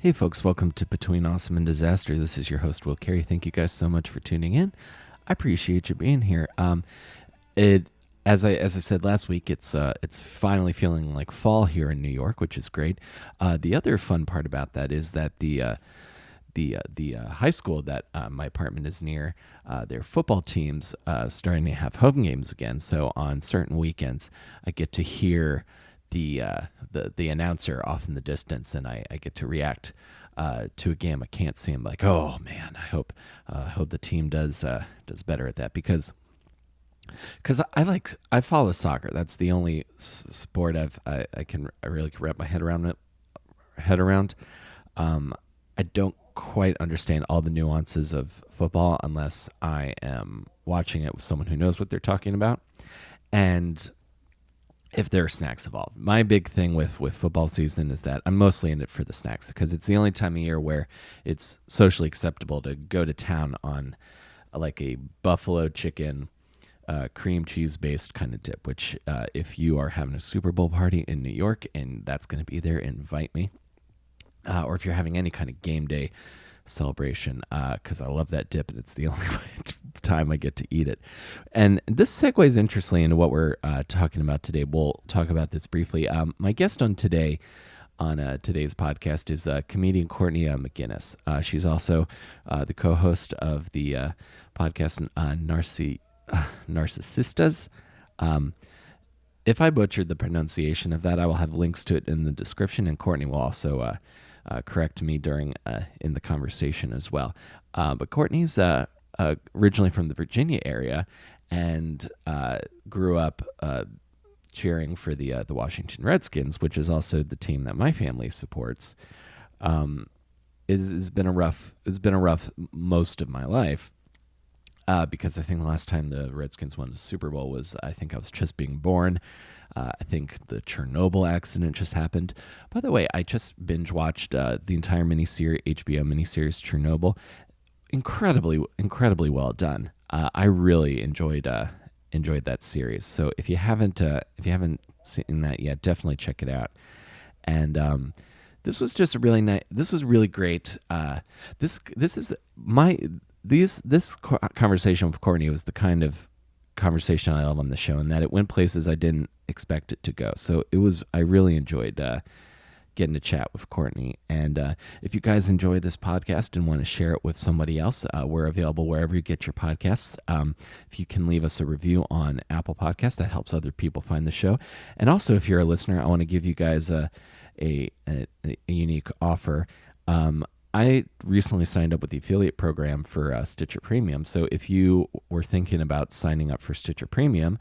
Hey folks, welcome to Between Awesome and Disaster. This is your host, Will Carey. Thank you guys so much for tuning in. I appreciate you being here. It as I said last week, it's finally feeling like fall here in New York, which is great. The other fun part about that is that the high school that my apartment is near, their football teams starting to have home games again. So on certain weekends, I get to hear the announcer off in the distance, and I get to react to a game. I can't see him. Like, oh man, I hope the team does better at that because I follow soccer. That's the only sport I really can wrap my head around. I don't quite understand all the nuances of football unless I am watching it with someone who knows what they're talking about, and if there are snacks involved. My big thing with football season is that I'm mostly in it for the snacks because it's the only time of year where it's socially acceptable to go to town on like a buffalo chicken cream cheese based kind of dip, which if you are having a Super Bowl party in New York and that's going to be there, invite me. Or if you're having any kind of game day celebration, because I love that dip and it's the only time I get to eat it. And this segues interestingly into what we're talking about today. We'll talk about this briefly. My guest on today's podcast is comedian Courtney Maginnis. She's also the co-host of the podcast Narcissistas. If I butchered the pronunciation of that, I will have links to it in the description, and Courtney will also correct me during in the conversation as well. But Courtney's originally from the Virginia area and grew up cheering for the Washington Redskins, which is also the team that my family supports. It's been a rough most of my life. Because I think the last time the Redskins won the Super Bowl was, I think I was just being born. I think the Chernobyl accident just happened. By the way, I just binge watched the entire HBO miniseries Chernobyl. Incredibly well done. I really enjoyed that series. So if you haven't seen that yet, definitely check it out. And this was just This was really great. This conversation with Courtney was the kind of conversation I love on the show, in that it went places I didn't expect it to go. So I really enjoyed getting to chat with Courtney. And if you guys enjoy this podcast and want to share it with somebody else, we're available wherever you get your podcasts. If you can leave us a review on Apple Podcasts, that helps other people find the show. And also, if you're a listener, I want to give you guys a unique offer. I recently signed up with the affiliate program for Stitcher Premium. So if you were thinking about signing up for Stitcher Premium,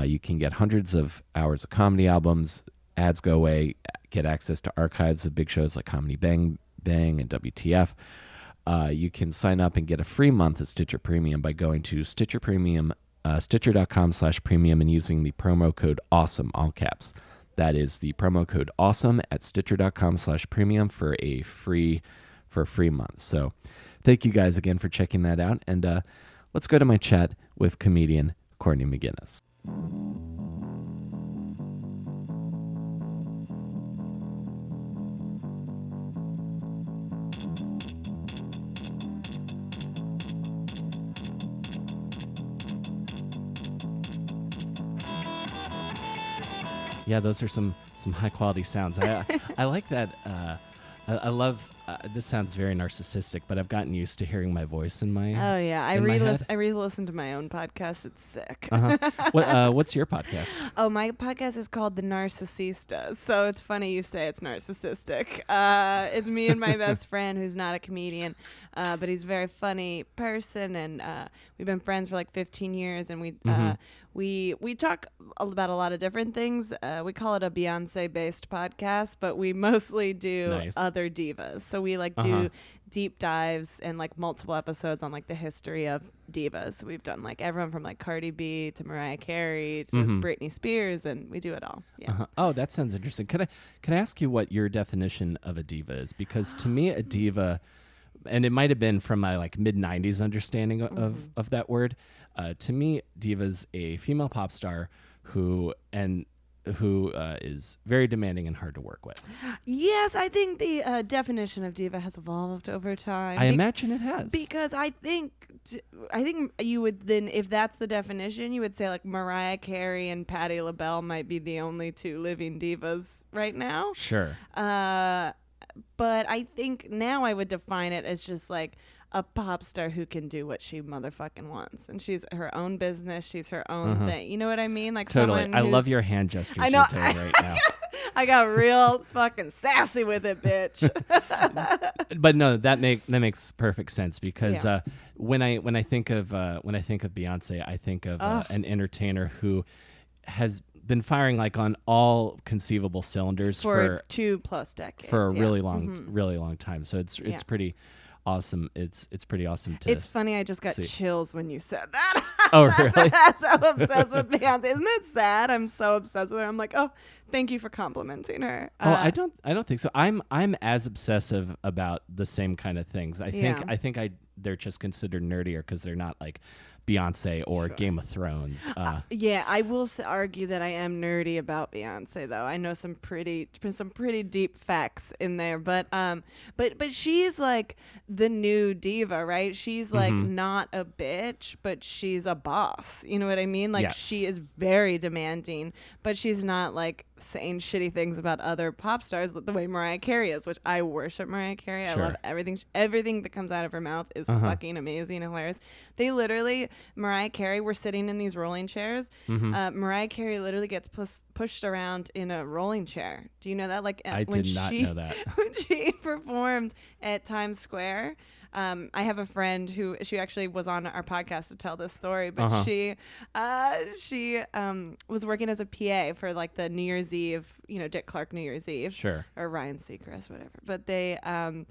you can get hundreds of hours of comedy albums, ads go away, get access to archives of big shows like Comedy Bang Bang and WTF. You can sign up and get a free month of Stitcher Premium by going to Stitcher Premium, Stitcher.com/premium, and using the promo code AWESOME, all caps. That is the promo code AWESOME at Stitcher.com/premium for a free month. So thank you guys again for checking that out. And let's go to my chat with comedian Courtney Maginnis. Yeah, those are some high quality sounds. I like that. I love. This sounds very narcissistic, but I've gotten used to hearing my voice in my. Oh yeah, I re-listen to my own podcast. It's sick. What's your podcast? Oh, my podcast is called The Narcissistas. So it's funny you say it's narcissistic. It's me and my best friend, who's not a comedian, but he's a very funny person, and we've been friends for like 15 years, and we talk about a lot of different things. We call it a Beyonce-based podcast, but we mostly do other divas. So we do deep dives and like multiple episodes on like the history of divas. We've done like everyone from like Cardi B to Mariah Carey to Britney Spears, and we do it all. Yeah. Oh, that sounds interesting. Could I ask you what your definition of a diva is? Because to me, a diva, and it might have been from my like mid 90s understanding of that word. To me, diva is a female pop star who, and who is very demanding and hard to work with. Yes, I think the definition of diva has evolved over time. I imagine it has. Because I think you would then, if that's the definition, you would say like Mariah Carey and Patti LaBelle might be the only two living divas right now. Sure. But I think now I would define it as just like a pop star who can do what she motherfucking wants, and she's her own business. She's her own thing. You know what I mean? Like totally. I love your hand gestures I know. you're doing right now. I got real fucking sassy with it, bitch. But no, that makes perfect sense because when I think of Beyonce, I think of an entertainer who has been firing like on all conceivable cylinders for 2+ decades, for a really long time. So it's pretty awesome. It's pretty awesome to. It's funny. I just got chills when you said that. Oh, really? I'm so obsessed with Beyonce. Isn't it sad? I'm so obsessed with her. I'm like, oh, thank you for complimenting her. I don't think so. I'm as obsessive about the same kind of things. I think they're just considered nerdier because they're not like Beyonce or Game of Thrones. I will argue that I am nerdy about Beyonce, though. I know some pretty deep facts in there, but she's like the new diva, right? She's like not a bitch, but she's a boss. You know what I mean? Like she is very demanding, but she's not like saying shitty things about other pop stars the way Mariah Carey is, which I worship Mariah Carey. I love everything that comes out of her mouth is fucking amazing and hilarious. They literally, Mariah Carey, we're sitting in these rolling chairs. Mariah Carey literally gets pushed around in a rolling chair. Do you know that? Like I did not know that. When she performed at Times Square, I have a friend who she actually was on our podcast to tell this story, but she was working as a PA for like the New Year's Eve, Dick Clark New Year's Eve, or Ryan Seacrest, whatever. But they, when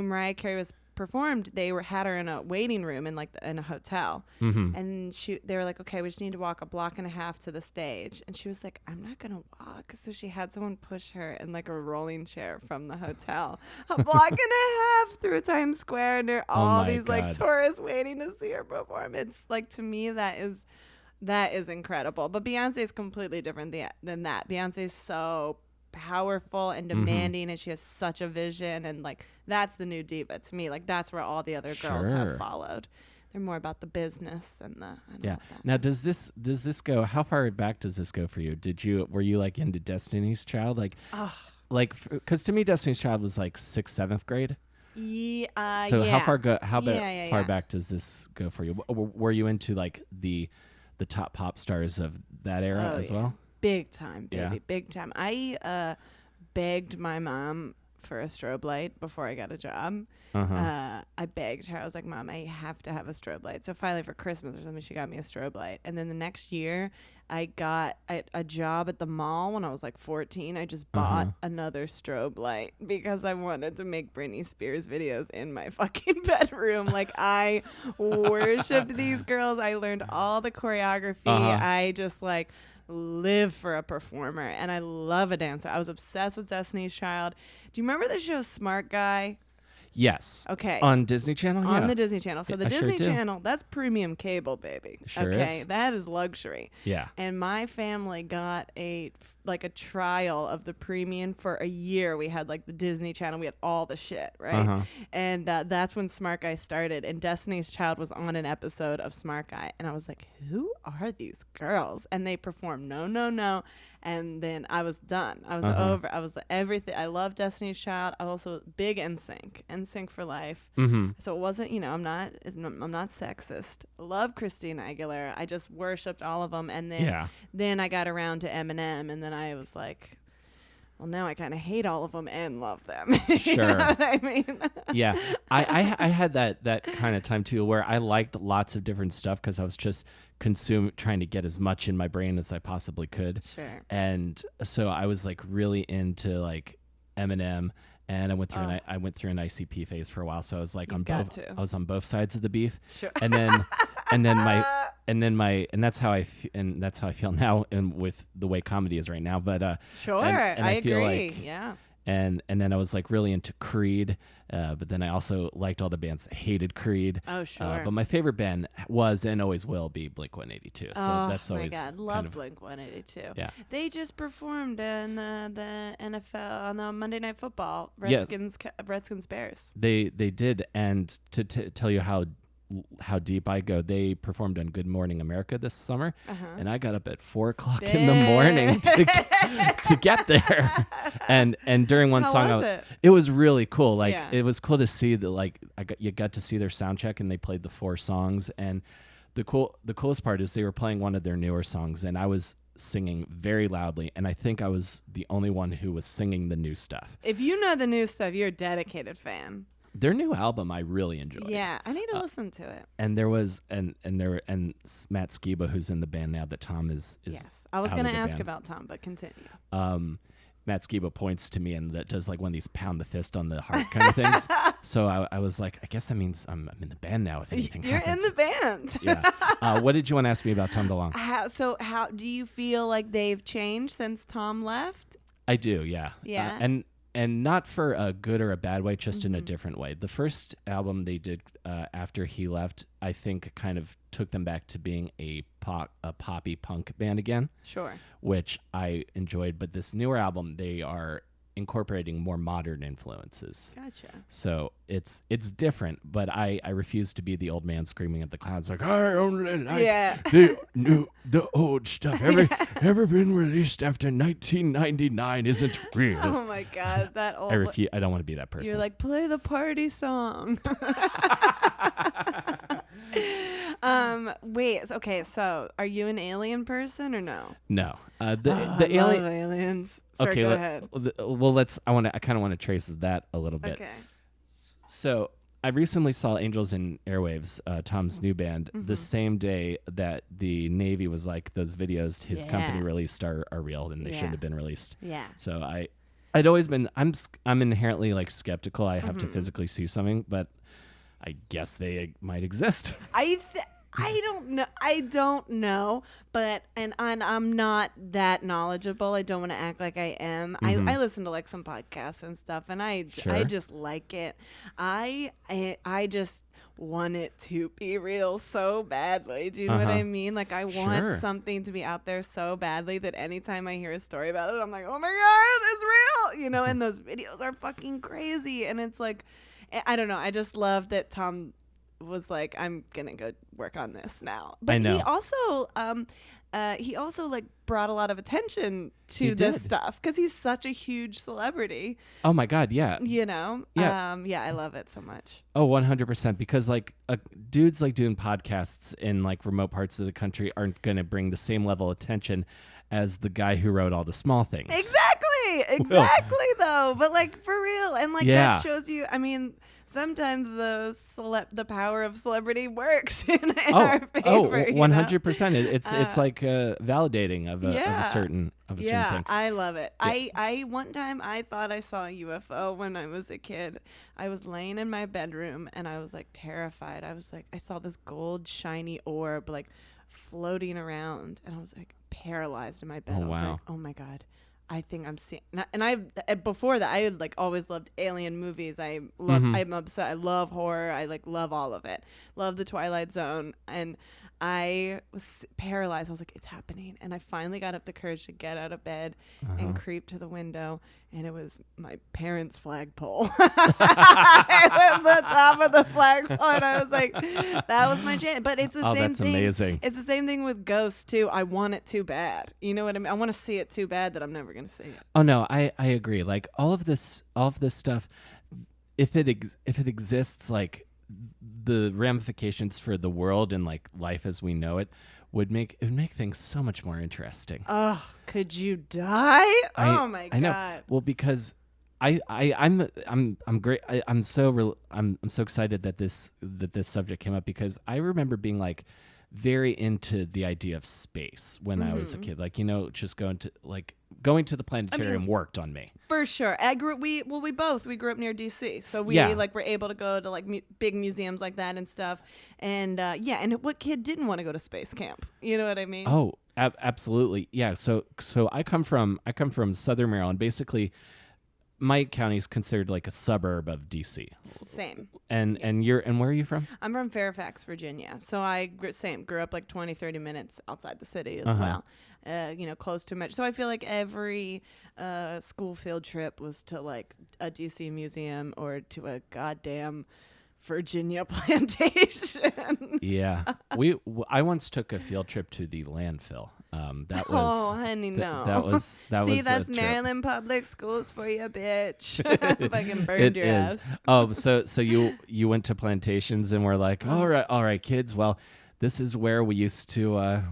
Mariah Carey was performed, they had her in a waiting room in a hotel, and they were like, okay, we just need to walk a block and a half to the stage, and she was like, I'm not gonna walk. So she had someone push her in like a rolling chair from the hotel a block and a half through Times Square, and there are all these like tourists waiting to see her perform. It's like, to me, that is incredible. But Beyonce is completely different than that. Beyonce is so powerful and demanding, and she has such a vision, and like that's the new diva to me. Like that's where all the other girls have followed. They're more about the business and the Now does this go, how far back does this go for you? Were you like into Destiny's Child, because to me Destiny's Child was like 6th, 7th grade. So how far back does this go for you? Were you into like the top pop stars of that era as well? Big time, baby, big time. I begged my mom for a strobe light before I got a job. I begged her. I was like, Mom, I have to have a strobe light. So finally for Christmas or something, she got me a strobe light. And then the next year, I got a job at the mall when I was like 14. I just bought another strobe light because I wanted to make Britney Spears videos in my fucking bedroom. Like, I worshipped these girls. I learned all the choreography. I just like live for a performer, and I love a dancer. I was obsessed with Destiny's Child. Do you remember the show Smart Guy? Yes. Okay. On Disney Channel? On the Disney Channel. So the Disney sure Channel, that's premium cable, baby. Sure okay. is. That is luxury. Yeah. And my family got a trial of the premium for a year. We had like the Disney Channel. We had all the shit, right? And that's when Smart Guy started. And Destiny's Child was on an episode of Smart Guy. And I was like, who are these girls? And they performed No, No, No. And then I was done. I was over. I was everything. I love Destiny's Child. I was also big NSYNC for life. So it wasn't, I'm not sexist. Love Christina Aguilera. I just worshipped all of them. And then I got around to Eminem, and then I was like, well, now I kind of hate all of them and love them. Sure. You know what I mean? Yeah. I had that kind of time too, where I liked lots of different stuff because I was just trying to get as much in my brain as I possibly could. Sure. And so I was like really into like Eminem, and I went through an ICP phase for a while. So I was like I was on both sides of the beef. Sure. And that's how I feel now, and with the way comedy is right now. But sure, and I feel agree. like, yeah. and then I was like really into Creed, but then I also liked all the bands that hated Creed. Oh, sure. But my favorite band was and always will be Blink-182. So that's always my God, love Blink-182. Yeah. They just performed in the NFL on the Monday Night Football. Yes. Redskins Bears. They did, and to tell you how deep I go, they performed on Good Morning America this summer, and I got up at 4:00 in the morning to get there. And during one How song, was it was really cool. Like Yeah. it was cool to see that. You got to see their sound check, and they played the 4 songs. And the coolest part is they were playing one of their newer songs, and I was singing very loudly, and I think I was the only one who was singing the new stuff. If you know the new stuff, you're a dedicated fan. Their new album I really enjoyed. Yeah, I need to listen to it. And there was and Matt Skiba, who's in the band now that Tom is Yes, I was out going of to the ask band. about Tom, but continue. Matt Skiba points to me and that does like one of these pound the fist on the heart kind of things. So I was like, I guess that means I'm in the band now. If anything You're happens. in the band. Yeah. What did you want to ask me about Tom DeLonge? How do you feel like they've changed since Tom left? I do, yeah. Yeah. And not for a good or a bad way, just in a different way. The first album they did after he left, I think, kind of took them back to being a poppy punk band again. Sure. Which I enjoyed. But this newer album, they are incorporating more modern influences. Gotcha. So it's different, but I refuse to be the old man screaming at the clouds like, I only like the old stuff. Ever been released after 1999 isn't real. Oh my God, that old. I don't want to be that person. You're like, play the party song. Wait. Okay. So, are you an alien person or no? No. I The love alien. aliens. Sorry, go ahead. Well, I kind of want to trace that a little bit. Okay. So I recently saw Angels in Airwaves, Tom's new band, the same day that the Navy was like, those videos his company released are real and they shouldn't have been released. Yeah. So I'd always been, I'm inherently like skeptical. I have to physically see something, but I guess they might exist. I don't know, but and I'm not that knowledgeable. I don't want to act like I am. I listen to like some podcasts and stuff, and I just like it. I just want it to be real so badly. Do you know what I mean? Like I want something to be out there so badly that anytime I hear a story about it, I'm like, oh my God, it's real. You know, and those videos are fucking crazy, and it's like, I don't know. I just love that Tom was like, I'm gonna go work on this now. But I know. he also like brought a lot of attention to this stuff because he's such a huge celebrity. Oh my God, yeah. You know? Yeah. I love it so much. Oh, 100%. Because like dudes like doing podcasts in like remote parts of the country aren't gonna bring the same level of attention as the guy who wrote All the Small Things. Exactly though. But like for real, and like that shows you. I mean, sometimes the power of celebrity works in our favor. Oh, 100%. It's like validating of a certain thing. I love it. Yeah. I one time I thought I saw a UFO when I was a kid. I was laying in my bedroom and I was like terrified. I was like, I saw this gold shiny orb like floating around, and I was like paralyzed in my bed. Oh, I was wow. like, oh my God, I think I'm seeing. And I before that I had like always loved alien movies. I'm obsessed. I love horror. I like love all of it. Love the Twilight Zone. And I was paralyzed. I was like, it's happening. And I finally got up the courage to get out of bed and creep to the window. And it was my parents' flagpole. It was the top of the flagpole. And I was like, that was my chance. But it's the same that's thing. amazing. It's the same thing with ghosts, too. I want it too bad. You know what I mean? I want to see it too bad that I'm never going to see it. Oh, no, I agree. Like all of this stuff, if it exists, like the ramifications for the world and like life as we know it would make things so much more interesting. Oh, could you die? Oh my God. I know. Well, because I'm great. I'm so excited that this subject came up, because I remember being like very into the idea of space when I was a kid. Like, you know, just going to the planetarium worked on me. For sure. We grew up near DC. So we like were able to go to like big museums like that and stuff. And and what kid didn't want to go to space camp? You know what I mean? Oh, absolutely. Yeah. So I come from Southern Maryland. Basically, my county is considered like a suburb of DC. Same. And where are you from? I'm from Fairfax, Virginia. So I grew up like 20, 30 minutes outside the city as Uh-huh. well. Close to much. So I feel like every school field trip was to like a DC museum or to a goddamn Virginia plantation. Yeah. I once took a field trip to the landfill. That was Oh, honey, no. that was See, a that's trip. Maryland Public Schools for you, bitch. Fucking burned It your is. ass. Oh, so you went to plantations and were like, all right, kids. Well, this is where we used to.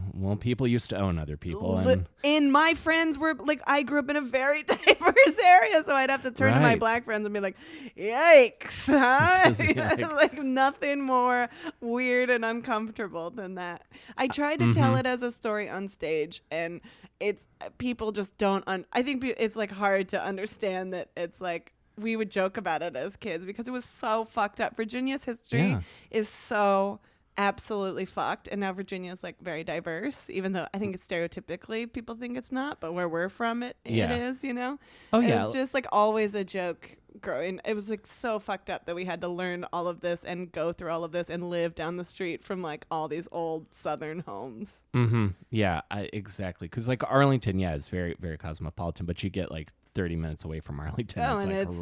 People used to own other people, And my friends were like, I grew up in a very diverse area, so I'd have to turn to my Right. black friends and be like, "Yikes!" Huh? Yikes. Like nothing more weird and uncomfortable than that. I tried to tell it as a story on stage, and it's people just don't. I think it's like hard to understand that it's like. We would joke about it as kids because it was so fucked up. Virginia's history Yeah. is so absolutely fucked, and now Virginia is like very diverse, even though I think it's stereotypically people think it's not, but where we're from it Yeah. is, Oh, And yeah. it's just like always a joke growing. It was like so fucked up that we had to learn all of this and go through all of this and live down the street from like all these old southern homes. Mm-hmm. Yeah, exactly. Because like Arlington, yeah, is very, very cosmopolitan, but you get like 30 minutes away from Arlington. Oh, It's and like it's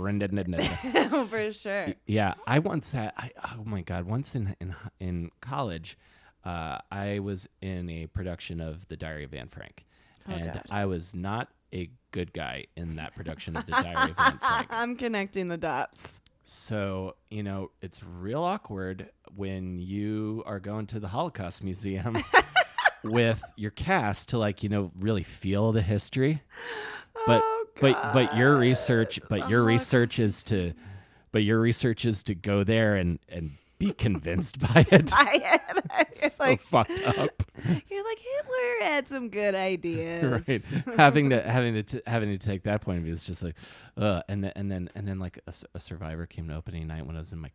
oh, for sure. Yeah, I once had. Oh my God! Once in college, I was in a production of The Diary of Anne Frank, and God. I was not a good guy in that production of The Diary of Anne Frank. I'm connecting the dots. So it's real awkward when you are going to the Holocaust Museum with your cast to like really feel the history, but. Oh, But your research is to go there and be convinced by it. It's So like fucked up. you're like Hitler had some good ideas. Right. having to take that point of view is just like and then like a survivor came to opening night when I was in my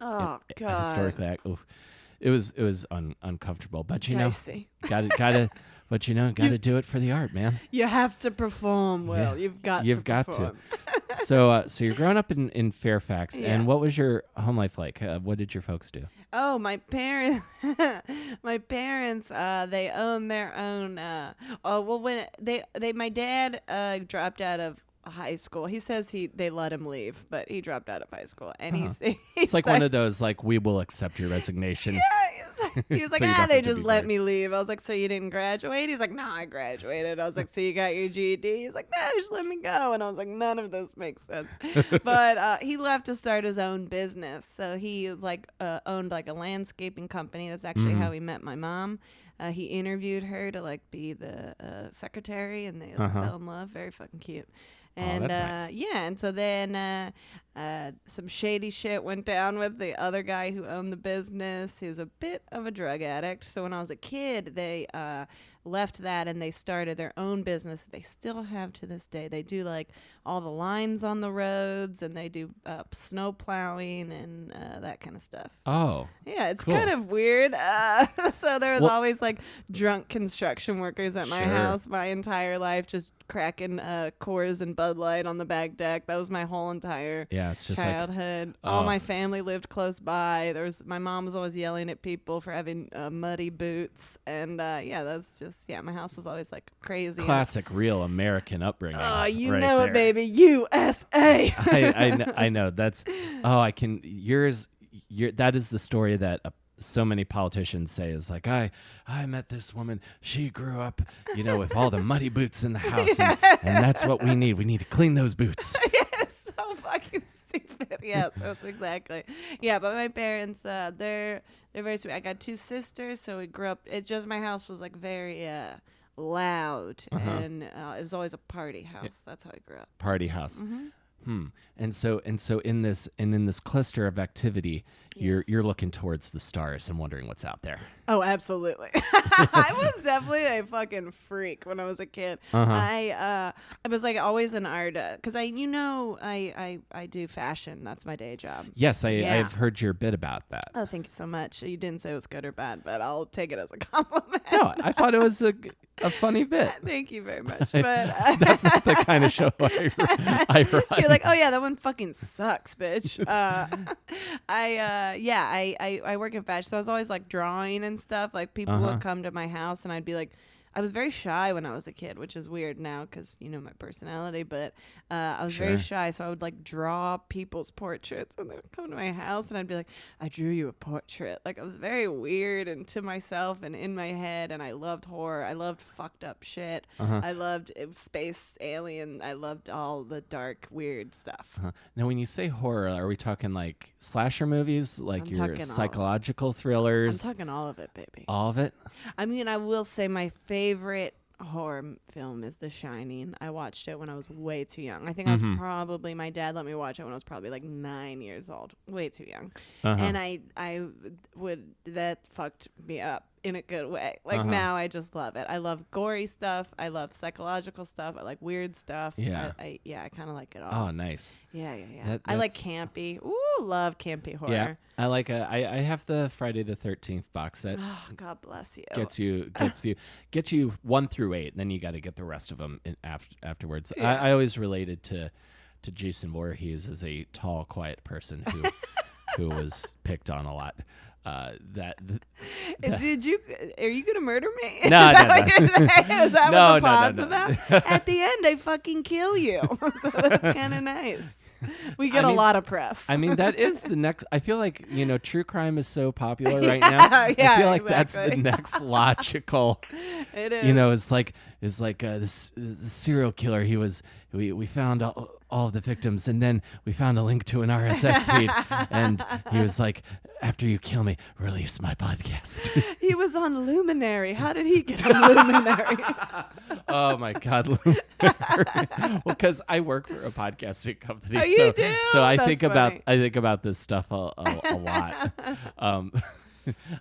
Oh God. historically it was uncomfortable, but Dicey. gotta do it for the art, man. You have to perform well. Yeah. You've got to to. perform. So you're growing up in Fairfax, Yeah. and what was your home life like? What did your folks do? Oh, my parents they own their own when my dad dropped out of high school. He says they let him leave, but he dropped out of high school, and It's like one of those like, we will accept your resignation. Yeah, he was like, So you don't they have to just be let there. me leave. I was like, so you didn't graduate? He's like, no, I graduated. I was like, so you got your GED? He's like, no, just let me go. And I was like, none of this makes sense. But he left to start his own business. So he like owned like a landscaping company. That's actually how he met my mom. He interviewed her to like be the secretary, and they fell in love. Very fucking cute. And that's nice. yeah, and so then some shady shit went down with the other guy who owned the business. He was a bit of a drug addict. So when I was a kid, they left that and they started their own business. They still have to this day. They do like all the lines on the roads, and they do snow plowing and that kind of stuff. Oh, Yeah, it's cool. kind of weird. So there was always like drunk construction workers at my Sure. house my entire life, just cracking Coors and Bud Light on the back deck. That was my whole entire yeah, it's just childhood. All my family lived close by. My mom was always yelling at people for having muddy boots, and my house was always like crazy. classic real American upbringing. You right know there. it, baby. USA. I know. That's I can that is the story that so many politicians say is like, I met this woman. She grew up, with all the muddy boots in the house, and that's what we need. We need to clean those boots. It's so fucking stupid. Yes, that's exactly. Yeah, but my parents, they're very sweet. I got two sisters, so we grew up. It's just my house was like very loud, and it was always a party house. That's how I grew up. Party house. Mm-hmm. And so in this cluster of activity, Yes. you're looking towards the stars and wondering what's out there. Oh, absolutely. I was definitely a fucking freak when I was a kid. I was like always an artist because I do fashion. That's my day job. Yes, I've heard your bit about that. Oh, thank you so much. You didn't say it was good or bad, but I'll take it as a compliment. No, I thought it was a funny bit. Thank you very much. But that's not the kind of show I run. You're like, oh yeah, that one fucking sucks, bitch. I work in fashion, so I was always like drawing and stuff. Like people would come to my house, and I'd be like, I was very shy when I was a kid, which is weird now because you know my personality. But I was very shy, so I would like draw people's portraits, and they would come to my house, and I'd be like, I drew you a portrait. Like I was very weird and to myself and in my head, and I loved horror. I loved fucked up shit. I loved space alien. I loved all the dark weird stuff. Now, when you say horror, are we talking like slasher movies, like your psychological thrillers? I'm talking all of it, baby. All of it? I mean, I will say my favorite horror film is The Shining. I watched it when I was way too young. I think I was probably, my dad let me watch it when I was probably like 9 years old. Way too young. And that fucked me up in a good way. Like now I just love it. I love gory stuff. I love psychological stuff. I like weird stuff. Yeah. I kind of like it all. Oh, nice. Yeah. I like campy. Ooh, love campy horror. Yeah. I like I have the Friday the 13th box set. Oh, God bless you. Gets you 1 through 8, and then you got to get the rest of them afterwards. Yeah. I always related to Jason Voorhees as a tall, quiet person who was picked on a lot. Did you? Are you gonna murder me? No. Is that No, what the pod's no. about? At the end, I fucking kill you. So that's kind of nice. We get a lot of press. I mean, that is the next. I feel like true crime is so popular right now. Yeah, I feel like that's the next logical. It is. It's like this serial killer. We found all of the victims, and then we found a link to an RSS feed, and he was like, after you kill me, release my podcast. He was on Luminary. How did he get on Luminary? Oh my God, Luminary. Well, because I work for a podcasting company. Oh, you do? So I That's think funny. about this stuff a lot.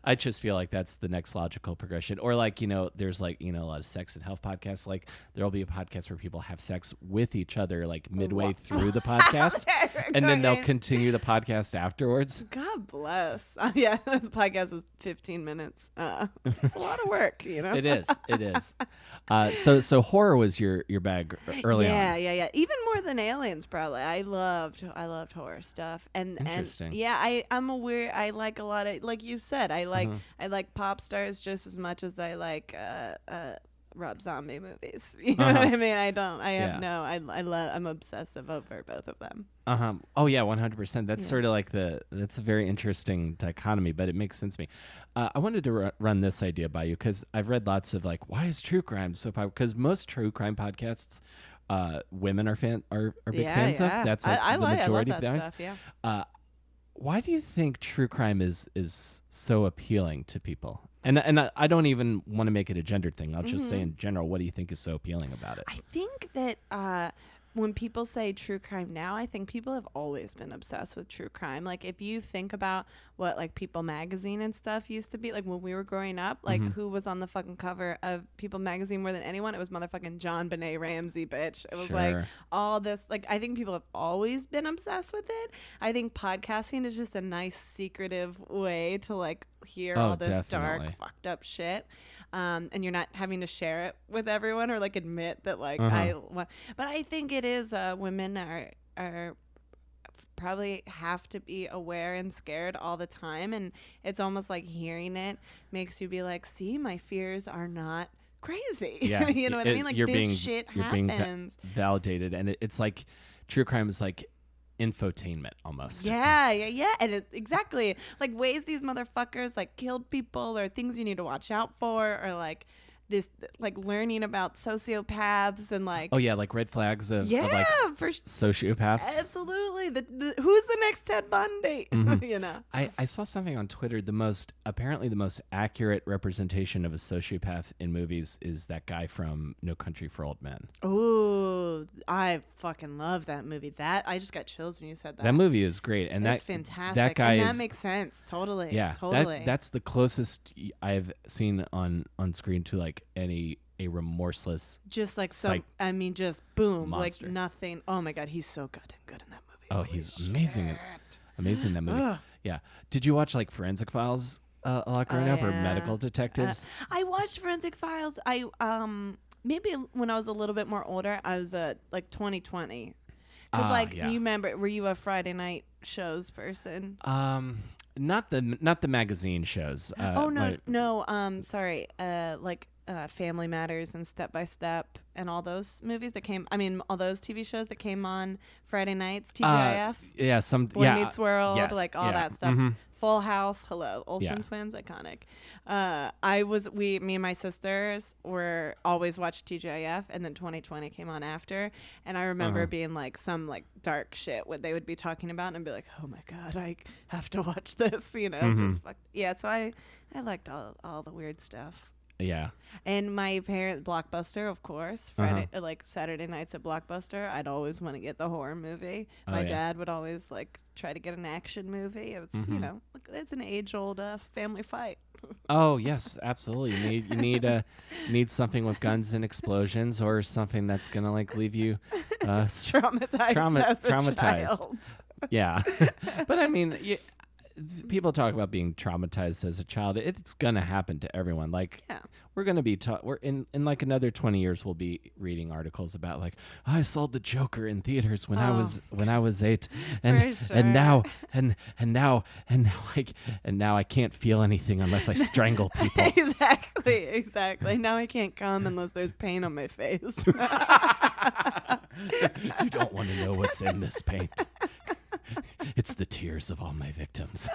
I just feel like that's the next logical progression. Or like, there's like, a lot of sex and health podcasts. Like there'll be a podcast where people have sex with each other like midway through the podcast. And then they'll continue the podcast afterwards. God bless. Yeah, the podcast is 15 minutes. It's a lot of work, It is. So horror was your bag early on. Yeah. Even more than aliens, probably. I loved horror stuff. Interesting. I'm aware. I like a lot of, like you said, I like pop stars just as much as I like Rob Zombie movies. You know what I mean? I'm obsessive over both of them. Oh yeah, 100%. That's sort of like that's a very interesting dichotomy, but it makes sense to me. I wanted to run this idea by you because I've read lots of like, why is true crime so popular? Because most true crime podcasts, women are big fans of. That's like the majority of the audience. Yeah. Why do you think true crime is so appealing to people? And I don't even want to make it a gendered thing. I'll just say in general, what do you think is so appealing about it? I think that when people say true crime now, I think people have always been obsessed with true crime. Like if you think about what like People magazine and stuff used to be, like when we were growing up, like who was on the fucking cover of People magazine more than anyone? It was motherfucking John Benet Ramsey, bitch. It was like all this, like I think people have always been obsessed with it. I think podcasting is just a nice secretive way to like hear all this dark fucked up shit. And you're not having to share it with everyone or like admit that like but I think it is women are probably have to be aware and scared all the time, and it's almost like hearing it makes you be like, see, my fears are not crazy. Yeah. You know what I mean? Like shit you're happens. Being validated, and it's like true crime is like infotainment almost. Yeah. And it, exactly. Like ways these motherfuckers like killed people, or things you need to watch out for, or like this, like learning about sociopaths and like like red flags of like sociopaths. Absolutely. Who's the next Ted Ted Bundy. You know. I saw something on Twitter. Apparently the most accurate representation of a sociopath in movies is that guy from No Country for Old Men. Ooh, I fucking love that movie. I just got chills when you said that. That movie is great, and that's fantastic. That guy and that makes sense. Totally. Yeah, totally. That's the closest I've seen on screen to like a remorseless, just like just boom, monster. Like nothing. Oh my God, he's so goddamn good in that movie. Oh, he's amazing. Amazing in that movie. Yeah. Did you watch like Forensic Files a lot growing up, or Medical Detectives? I watched Forensic Files. I maybe when I was a little bit more older, I was like 2020. Because you remember, were you a Friday night shows person? Not the magazine shows. Sorry. Family Matters and Step by Step and all those movies that came. I mean, all those TV shows that came on Friday nights. TGIF. Boy Meets World. Yes, like all that stuff. Mm-hmm. Full House. Hello, Olsen twins. Iconic. Me and my sisters were always watched TGIF, and then 2020 came on after. And I remember being like some like dark shit what they would be talking about, and I'd be like, oh my God, I have to watch this. You know. So I liked all the weird stuff. Yeah. And my parents, Blockbuster, of course. Friday, like Saturday nights at Blockbuster, I'd always want to get the horror movie. My dad would always like try to get an action movie. It's it's an age-old family fight. Oh yes, absolutely. You need something with guns and explosions, or something that's gonna like leave you traumatized. Yeah, but I mean. People talk about being traumatized as a child. It's gonna happen to everyone. Like, we're gonna be taught. We're in like another 20 years. We'll be reading articles about like, I saw the Joker in theaters when I was 8, and now I can't feel anything unless I strangle people. Exactly. Now I can't come unless there's paint on my face. You don't want to know what's in this paint. It's the tears of all my victims.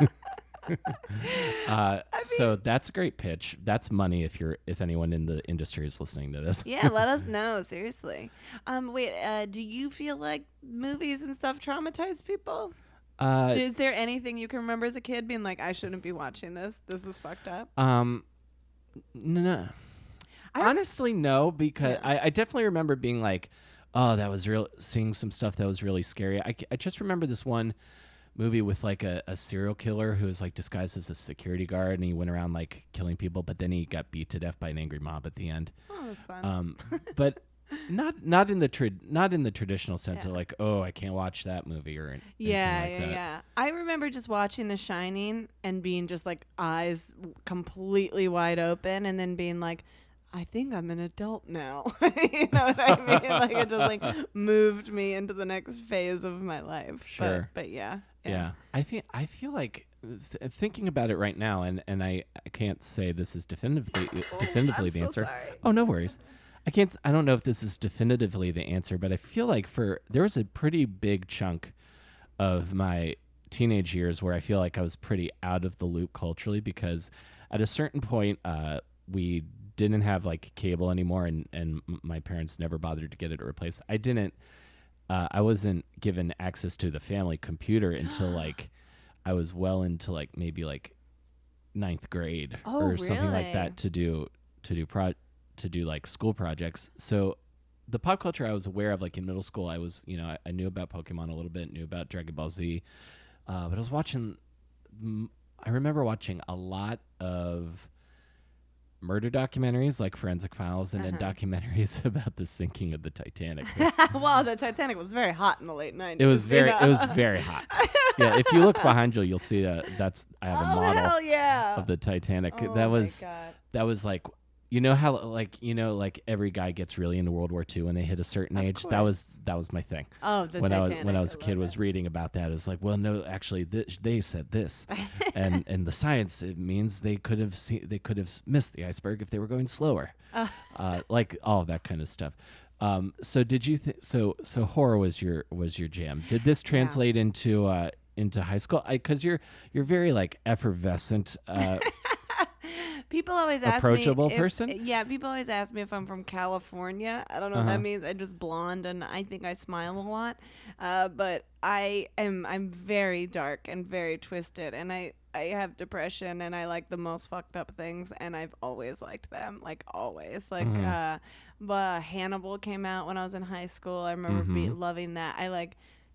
So that's a great pitch. That's money if anyone in the industry is listening to this. Yeah, let us know. Seriously. Do you feel like movies and stuff traumatize people? Is there anything you can remember as a kid being like, I shouldn't be watching this? This is fucked up. No. Honestly, no, because I definitely remember being like, oh, that was real. Seeing some stuff that was really scary. I just remember this one movie with like a serial killer who was like disguised as a security guard, and he went around like killing people, but then he got beat to death by an angry mob at the end. Oh, that's fun. But not in the traditional sense of like, oh, I can't watch that movie or anything like that. I remember just watching The Shining and being just like eyes completely wide open, and then being like, I think I'm an adult now. You know what I mean? Like it just like moved me into the next phase of my life. Sure. But yeah. I feel like thinking about it right now, and I can't say this is definitively the answer. Sorry. Oh, no worries. I don't know if this is definitively the answer, but I feel like there was a pretty big chunk of my teenage years where I feel like I was pretty out of the loop culturally, because at a certain point we didn't have like cable anymore, and my parents never bothered to get it replaced. I wasn't given access to the family computer until like I was well into like maybe like 9th grade or something like that to do like school projects. So the pop culture I was aware of like in middle school, I was, I knew about Pokemon a little bit, knew about Dragon Ball Z, but I remember watching a lot of murder documentaries like Forensic Files, and then documentaries about the sinking of the Titanic. Well, the Titanic was very hot in the late 90s. It was very hot. Yeah, if you look behind you, you'll see I have a model of the Titanic. Oh that was like, how like every guy gets really into World War II when they hit a certain age. That was my thing. Oh, the Titanic. When I was a kid, was reading about that. It's like, well, no, actually, they said this, and the science, it means they could have missed the iceberg if they were going slower, like all of that kind of stuff. So did you so horror was your jam? Did this translate into high school? Because you're very like effervescent. People always ask approachable me person? Yeah, people always ask me if I'm from California. I don't know what that means. I'm just blonde, and I think I smile a lot. But I'm very dark and very twisted, and I have depression, and I like the most fucked up things, and I've always liked them, like always. Like Hannibal came out when I was in high school. I remember loving that.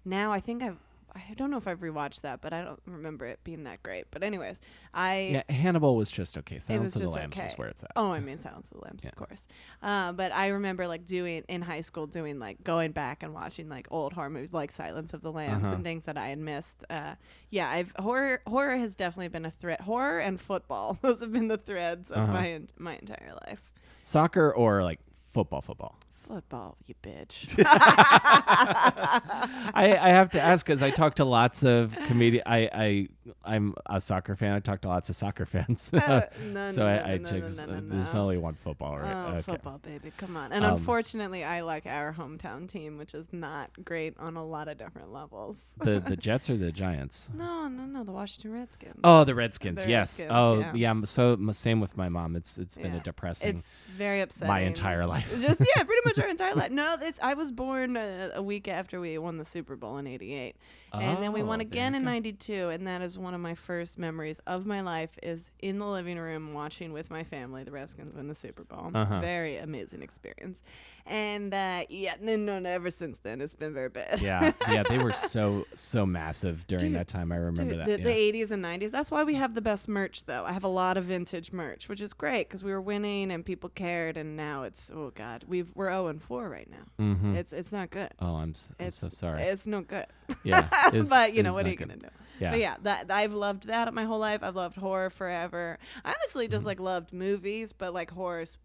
Now I think I don't know if I've rewatched that, but I don't remember it being that great. But anyways, Hannibal was just okay. Silence of the just Lambs okay. was where it's at. Oh, I mean Silence of the Lambs, of course. But I remember like doing in high school, going back and watching like old horror movies like Silence of the Lambs and things that I had missed. Horror has definitely been a thread. Horror and football, those have been the threads of my entire life. Soccer or like football? Football, you bitch. I have to ask because I talk to lots of comedians. I'm a soccer fan. I talk to lots of soccer fans. There's only one football, right? Oh, okay. Football, baby, come on. And unfortunately, I like our hometown team, which is not great on a lot of different levels. The Jets or the Giants? No, the Washington Redskins. Oh, the Redskins. Yes. Redskins, yeah. So same with my mom. It's been a depressing. It's very upsetting. My entire life. Just pretty much our entire life. No, I was born a week after we won the Super Bowl in '88, and then we won again in '92, and that is one of my first memories of my life is in the living room watching with my family the Redskins win the Super Bowl. Very amazing experience, and ever since then it's been very bad. Yeah, they were so massive during that time. I remember that. The 80s and 90s. That's why we have the best merch, though. I have a lot of vintage merch, which is great because we were winning and people cared, and now it's we're 0-4 right now. It's not good. Oh, I'm so sorry. It's no good. Yeah, but what are you gonna do? Yeah. But that I've loved that my whole life. I've loved horror forever. I honestly just loved movies, but like horror is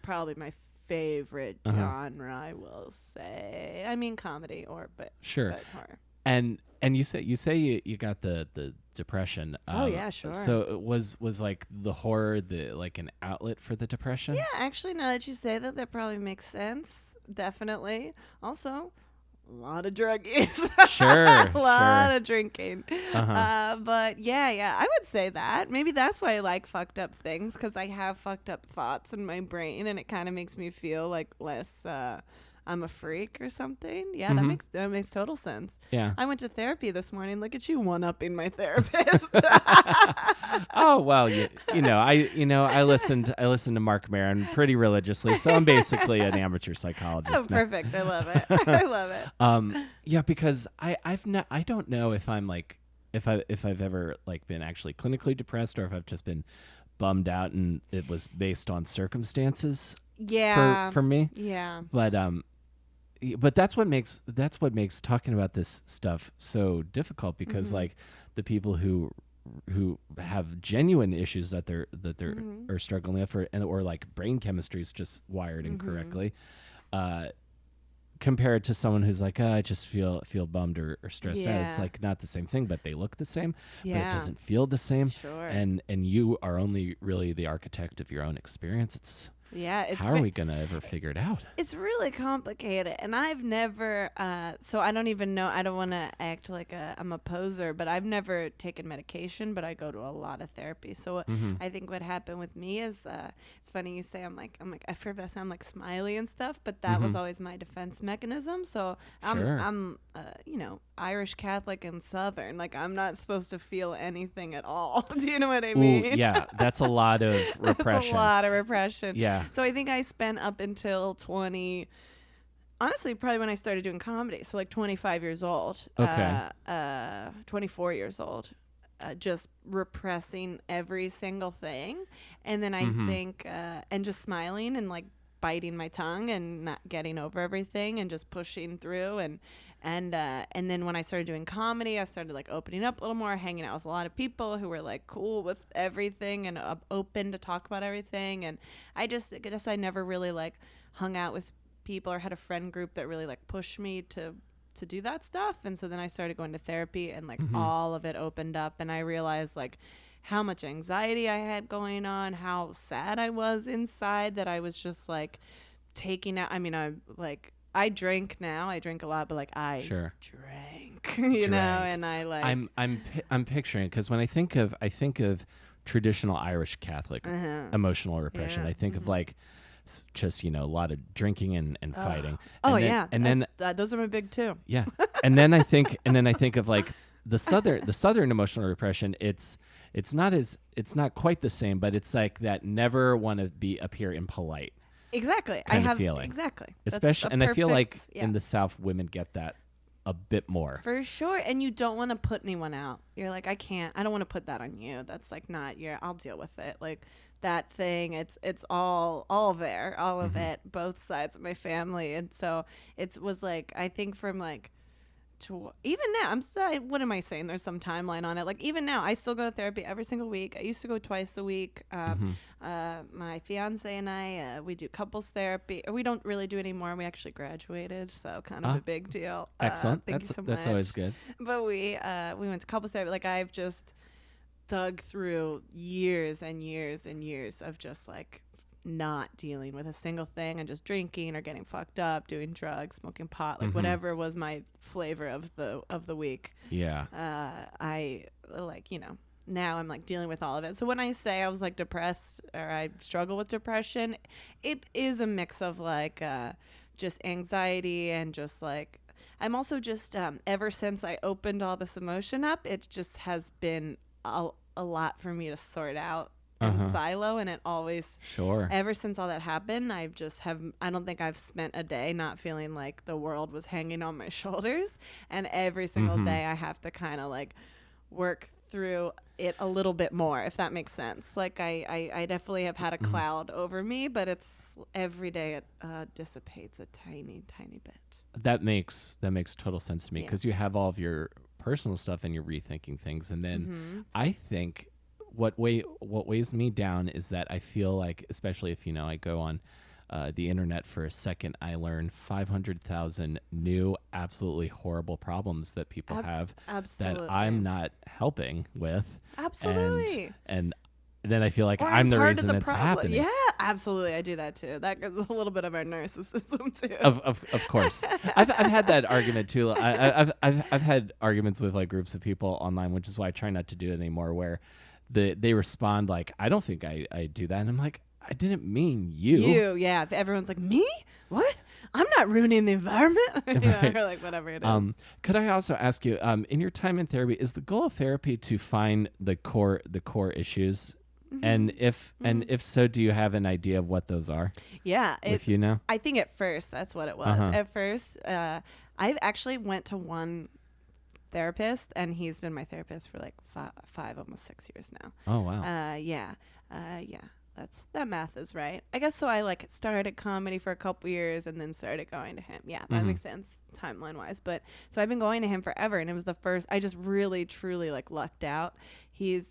probably my favorite genre. I will say. I mean comedy but horror. And you say you got the depression. Oh yeah, sure. So was like the horror like an outlet for the depression? Yeah, actually, now that you say that probably makes sense. Definitely. Also, a lot of druggies. Sure. A lot of drinking. But yeah, I would say that. Maybe that's why I like fucked up things, because I have fucked up thoughts in my brain, and it kind of makes me feel like less I'm a freak or something. Yeah, that makes total sense. Yeah. I went to therapy this morning. Look at you one-upping my therapist. Oh well, I listened to Mark Maron pretty religiously, so I'm basically an amateur psychologist. Oh, perfect. I love it. I love it. Yeah, because I don't know if I'm like if I've ever like been actually clinically depressed or if I've just been bummed out and it was based on circumstances. Yeah. For me. Yeah. But that's what makes talking about this stuff so difficult, because like the people who have genuine issues that they're are struggling with, or like brain chemistry is just wired incorrectly, compared to someone who's like, I just feel bummed or stressed out. It's like not the same thing, but they look the same, but it doesn't feel the same. Sure. And you are only really the architect of your own experience. How are we gonna ever figure it out? It's really complicated, and I've never. So I don't even know. I don't want to act like I'm a poser, but I've never taken medication. But I go to a lot of therapy. So I think what happened with me is, it's funny you say I'm like I fear that I sound like smiley and stuff, but that was always my defense mechanism. So I'm Irish Catholic and Southern. Like I'm not supposed to feel anything at all. Do you know what I mean? Ooh, yeah, that's a lot of repression. That's a lot of repression. Yeah. So I think I spent up until 20, honestly, probably when I started doing comedy. So like 25 years old, 24 years old, just repressing every single thing. And then I think, and just smiling and like biting my tongue and not getting over everything and just pushing through. And then when I started doing comedy, I started like opening up a little more, hanging out with a lot of people who were like cool with everything and open to talk about everything. And I guess I never really like hung out with people or had a friend group that really like pushed me to do that stuff. And so then I started going to therapy, and like all of it opened up, and I realized like how much anxiety I had going on, how sad I was inside, that I was just like taking out. I mean, I drink now. I drink a lot, but like I drank, you know, and I like I'm picturing, because when I think of traditional Irish Catholic emotional repression. Yeah. I think of like just, a lot of drinking and fighting. Oh, and then, yeah. And then, those are my big two. yeah. and then I think of like the Southern emotional repression. It's not quite the same, but it's like that never want to appear impolite. Exactly. Kind of feeling. Exactly. Especially, and I feel like in the South, women get that a bit more. For sure. And you don't want to put anyone out. You're like, I don't want to put that on you. That's like not I'll deal with it. Like that thing, it's all there, all of it, both sides of my family. And so it was like, I think from like, even now, what am I saying? There's some timeline on it. Like even now, I still go to therapy every single week. I used to go twice a week. My fiance and I, we do couples therapy. We don't really do it anymore. We actually graduated, so kind of a big deal. Excellent. Thank you so much. That's always good. But we went to couples therapy. Like I've just dug through years and years and years of just like not dealing with a single thing and just drinking or getting fucked up, doing drugs, smoking pot, like whatever was my flavor of the week. Yeah. I like, now I'm like dealing with all of it. So when I say I was like depressed or I struggle with depression, it is a mix of like just anxiety and just like I'm also just ever since I opened all this emotion up, it just has been a lot for me to sort out and silo, and it always ever since all that happened, I don't think I've spent a day not feeling like the world was hanging on my shoulders, and every single day I have to kind of like work through it a little bit more, if that makes sense. Like I definitely have had a cloud over me, but it's every day it dissipates a tiny bit. That makes total sense to me, because you have all of your personal stuff and you're rethinking things, and then I think what weighs me down is that I feel like, especially if I go on the internet for a second, I learn 500,000 new absolutely horrible problems that people have that I'm not helping with. Absolutely. And then I feel like I'm the reason it's happening. Yeah, absolutely. I do that too. That is a little bit of our narcissism too. Of course. I've had that argument too. I've had arguments with like groups of people online, which is why I try not to do it anymore, where they respond like, I don't think I do that. And I'm like, I didn't mean you. You, yeah. Everyone's like, me? What? I'm not ruining the environment. Right. Or like whatever it is. Could I also ask you, in your time in therapy, is the goal of therapy to find the core issues? And if so, do you have an idea of what those are? Yeah. With you now? I think at first that's what it was. At first, I actually went to one therapist, and he's been my therapist for like five almost 6 years now. Oh wow. Yeah. That math is right, I guess. So I like started comedy for a couple years and then started going to him. Yeah, that makes sense timeline wise. But so I've been going to him forever, and it was the first I just really truly like lucked out.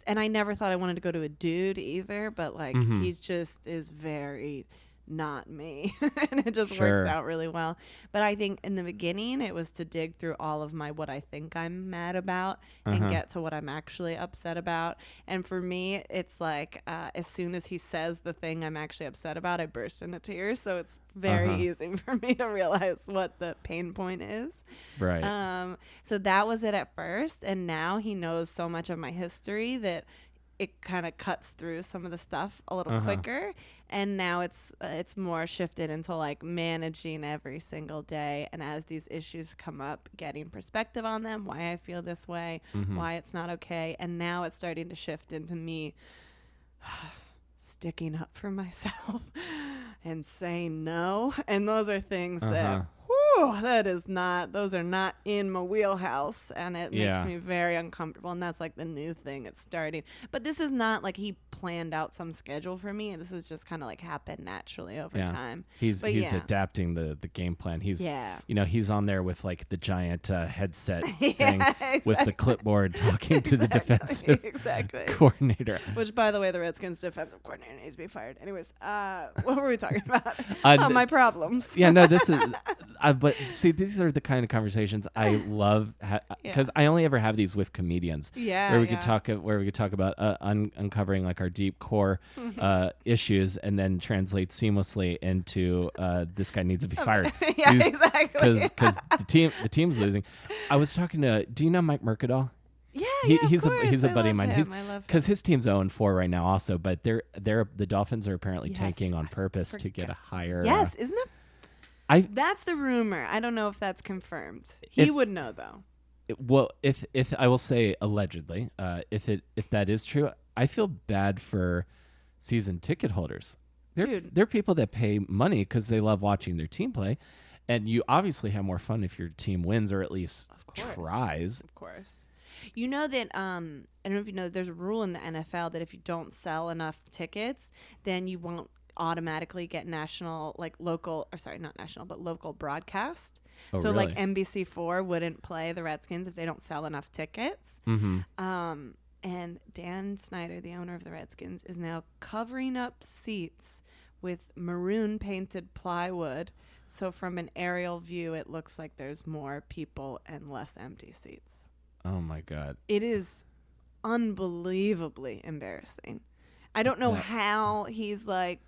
And I never thought I wanted to go to a dude either, but like he's just is very not me. And it just works out really well. But I think in the beginning it was to dig through all of what I think I'm mad about and get to what I'm actually upset about. And for me, it's like as soon as he says the thing I'm actually upset about, I burst into tears. So it's very easy for me to realize what the pain point is. Right. So that was it at first. And now he knows so much of my history that it kind of cuts through some of the stuff a little quicker. And now it's more shifted into like managing every single day. And as these issues come up, getting perspective on them, why I feel this way, why it's not okay. And now it's starting to shift into me sticking up for myself and saying no. And those are things that, those are not in my wheelhouse, and it makes me very uncomfortable. And that's like the new thing it's starting. But this is not like he planned out some schedule for me. This is just kind of like happened naturally over time. He's adapting the game plan. He's he's on there with like the giant headset thing with the clipboard talking to the defensive coordinator. Which, by the way, the Redskins defensive coordinator needs to be fired. Anyways, what were we talking about? My problems. This is but see, these are the kind of conversations I love, because I only ever have these with comedians, where we could talk about uncovering like our deep core issues, and then translate seamlessly into this guy needs to be fired. Because the team's losing. I was talking to, do you know Mike Mercadal? Yeah, of course. He's a I buddy of love mine. him. I love him. Because his team's 0-4 right now also, but the Dolphins are apparently Yes, tanking on I purpose to get a higher. Yes, isn't that? That's the rumor. I don't know if that's confirmed. He would know though. Well, if I will say allegedly, if that is true, I feel bad for season ticket holders. They're people that pay money because they love watching their team play, and you obviously have more fun if your team wins or at least tries. Of course. You know that I don't know if you know, there's a rule in the NFL that if you don't sell enough tickets, then you won't automatically get local broadcast. Oh, so really? like NBC4 wouldn't play the Redskins if they don't sell enough tickets. Mm-hmm. And Dan Snyder, the owner of the Redskins, is now covering up seats with maroon painted plywood. So from an aerial view, it looks like there's more people and less empty seats. Oh my God. It is unbelievably embarrassing. I don't know how he's like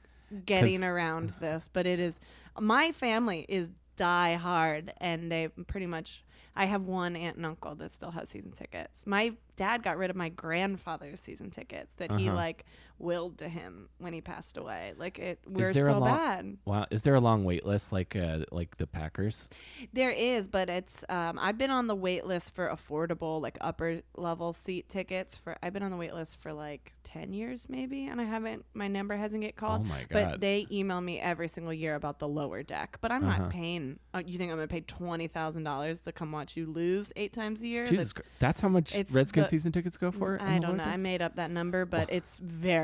getting around this, but it is. My family is die hard, and they pretty much. I have one aunt and uncle that still has season tickets. My dad got rid of my grandfather's season tickets that he like willed to him when he passed away. Like we're so bad. Wow, is there a long wait list like the Packers? There is, but it's I've been on the wait list for affordable like upper level seat tickets I've been on the wait list for like 10 years maybe, and my number hasn't get called. Oh my God. But they email me every single year about the lower deck. But I'm not paying. You think I'm gonna pay $20,000 to come watch you lose 8 times a year? Jesus, that's how much Redskins season tickets go for? I don't know. I made up that number, but it's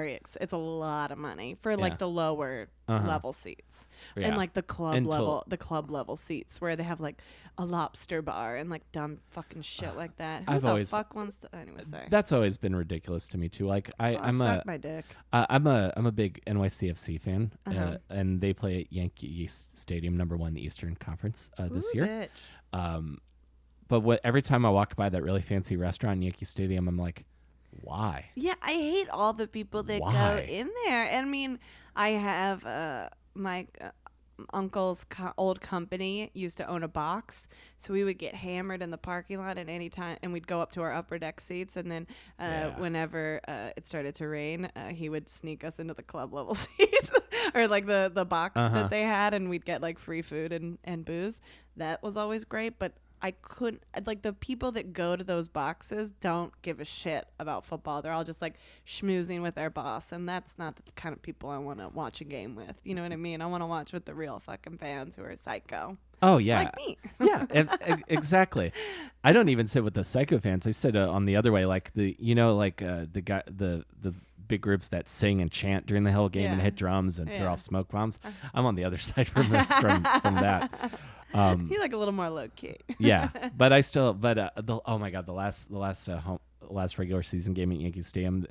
it's a lot of money for like the lower level seats and like the club level seats where they have like a lobster bar and like dumb fucking shit like that. Who the fuck wants to? Anyway, sorry. That's always been ridiculous to me too. Like I'm my dick. I'm a big NYCFC fan, and they play at Yankee Stadium, #1 in the Eastern Conference this year. Bitch. But every time I walk by that really fancy restaurant in Yankee Stadium, I'm like, why? Yeah, I hate all the people that go in there. I mean, I have my uncle's old company used to own a box, so we would get hammered in the parking lot at any time, and we'd go up to our upper deck seats, and then whenever it started to rain, he would sneak us into the club level seats or like the box that they had, and we'd get like free food and booze. That was always great, but I couldn't, like, the people that go to those boxes don't give a shit about football. They're all just like schmoozing with their boss, and that's not the kind of people I want to watch a game with. You know what I mean? I want to watch with the real fucking fans who are psycho. Oh yeah, like me. Yeah, exactly. I don't even sit with the psycho fans. I sit on the other way, like the big groups that sing and chant during the whole game and hit drums and throw off smoke bombs. I'm on the other side from that. He like a little more low key. Yeah, but I still. But oh my God, the last regular season game at Yankee Stadium,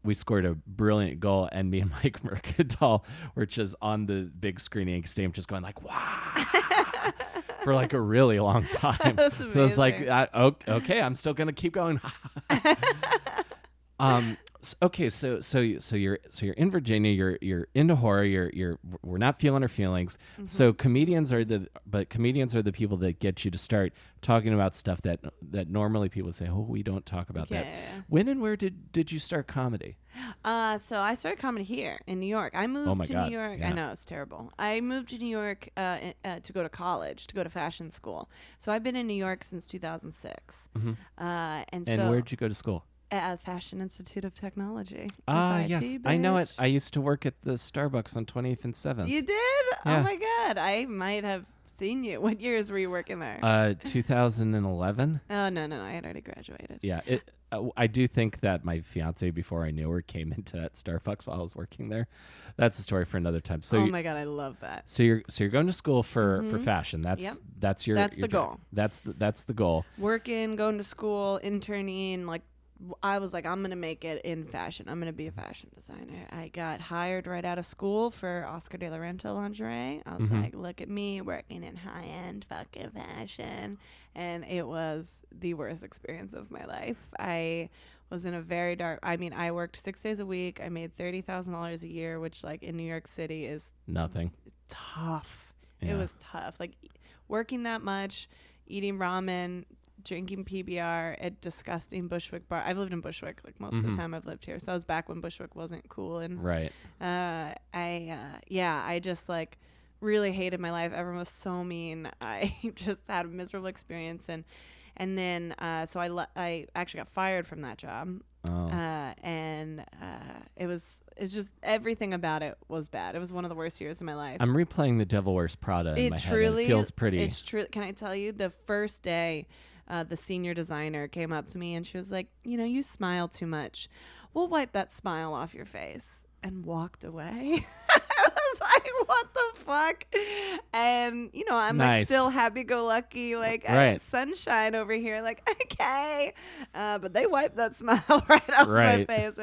we scored a brilliant goal, and me and Mike Mercadal were just on the big screen at Yankee Stadium, just going like, "Wow." For like a really long time. That's So it's like, okay, I'm still gonna keep going. Okay, so you're in Virginia. You're into horror. We're not feeling our feelings. Mm-hmm. So comedians are the people that get you to start talking about stuff that normally people say, oh, we don't talk about that. When and where did you start comedy? So I started comedy here in New York. I moved to New York. Yeah. I know, it's terrible. I moved to New York to go to college, to go to fashion school. So I've been in New York since 2006. Mm-hmm. And where'd you go to school? At Fashion Institute of Technology. Yes. bitch. I know it. I used to work at the Starbucks on 28th and 7th. You did? Yeah. Oh my God. I might have seen you. What years were you working there? 2011. Oh, no. I had already graduated. Yeah. I do think that my fiance, before I knew her, came into that Starbucks while I was working there. That's a story for another time. So oh my God, I love that. So you're going to school for fashion. That's your the goal. That's the goal. Working, going to school, interning, like I was like, I'm going to make it in fashion. I'm going to be a fashion designer. I got hired right out of school for Oscar de la Renta lingerie. I was like, look at me working in high-end fucking fashion. And it was the worst experience of my life. I was in a very dark, I worked 6 days a week. I made $30,000 a year, which like in New York City is nothing. Tough. Yeah. It was tough. Like working that much, eating ramen, drinking PBR at disgusting Bushwick bar. I've lived in Bushwick like most of the time I've lived here. So that was back when Bushwick wasn't cool. And right. I just like really hated my life. Everyone was so mean. I just had a miserable experience. And then so I actually got fired from that job. Oh. It's just everything about it was bad. It was one of the worst years of my life. I'm replaying The Devil Wears Prada in my head. And it feels pretty. It's true. Can I tell you, the first day, the senior designer came up to me and she was like, you smile too much. We'll wipe that smile off your face. And walked away. I was like, what the fuck? And, I'm like still happy-go-lucky, like sunshine over here, like, okay. But they wiped that smile right off my face.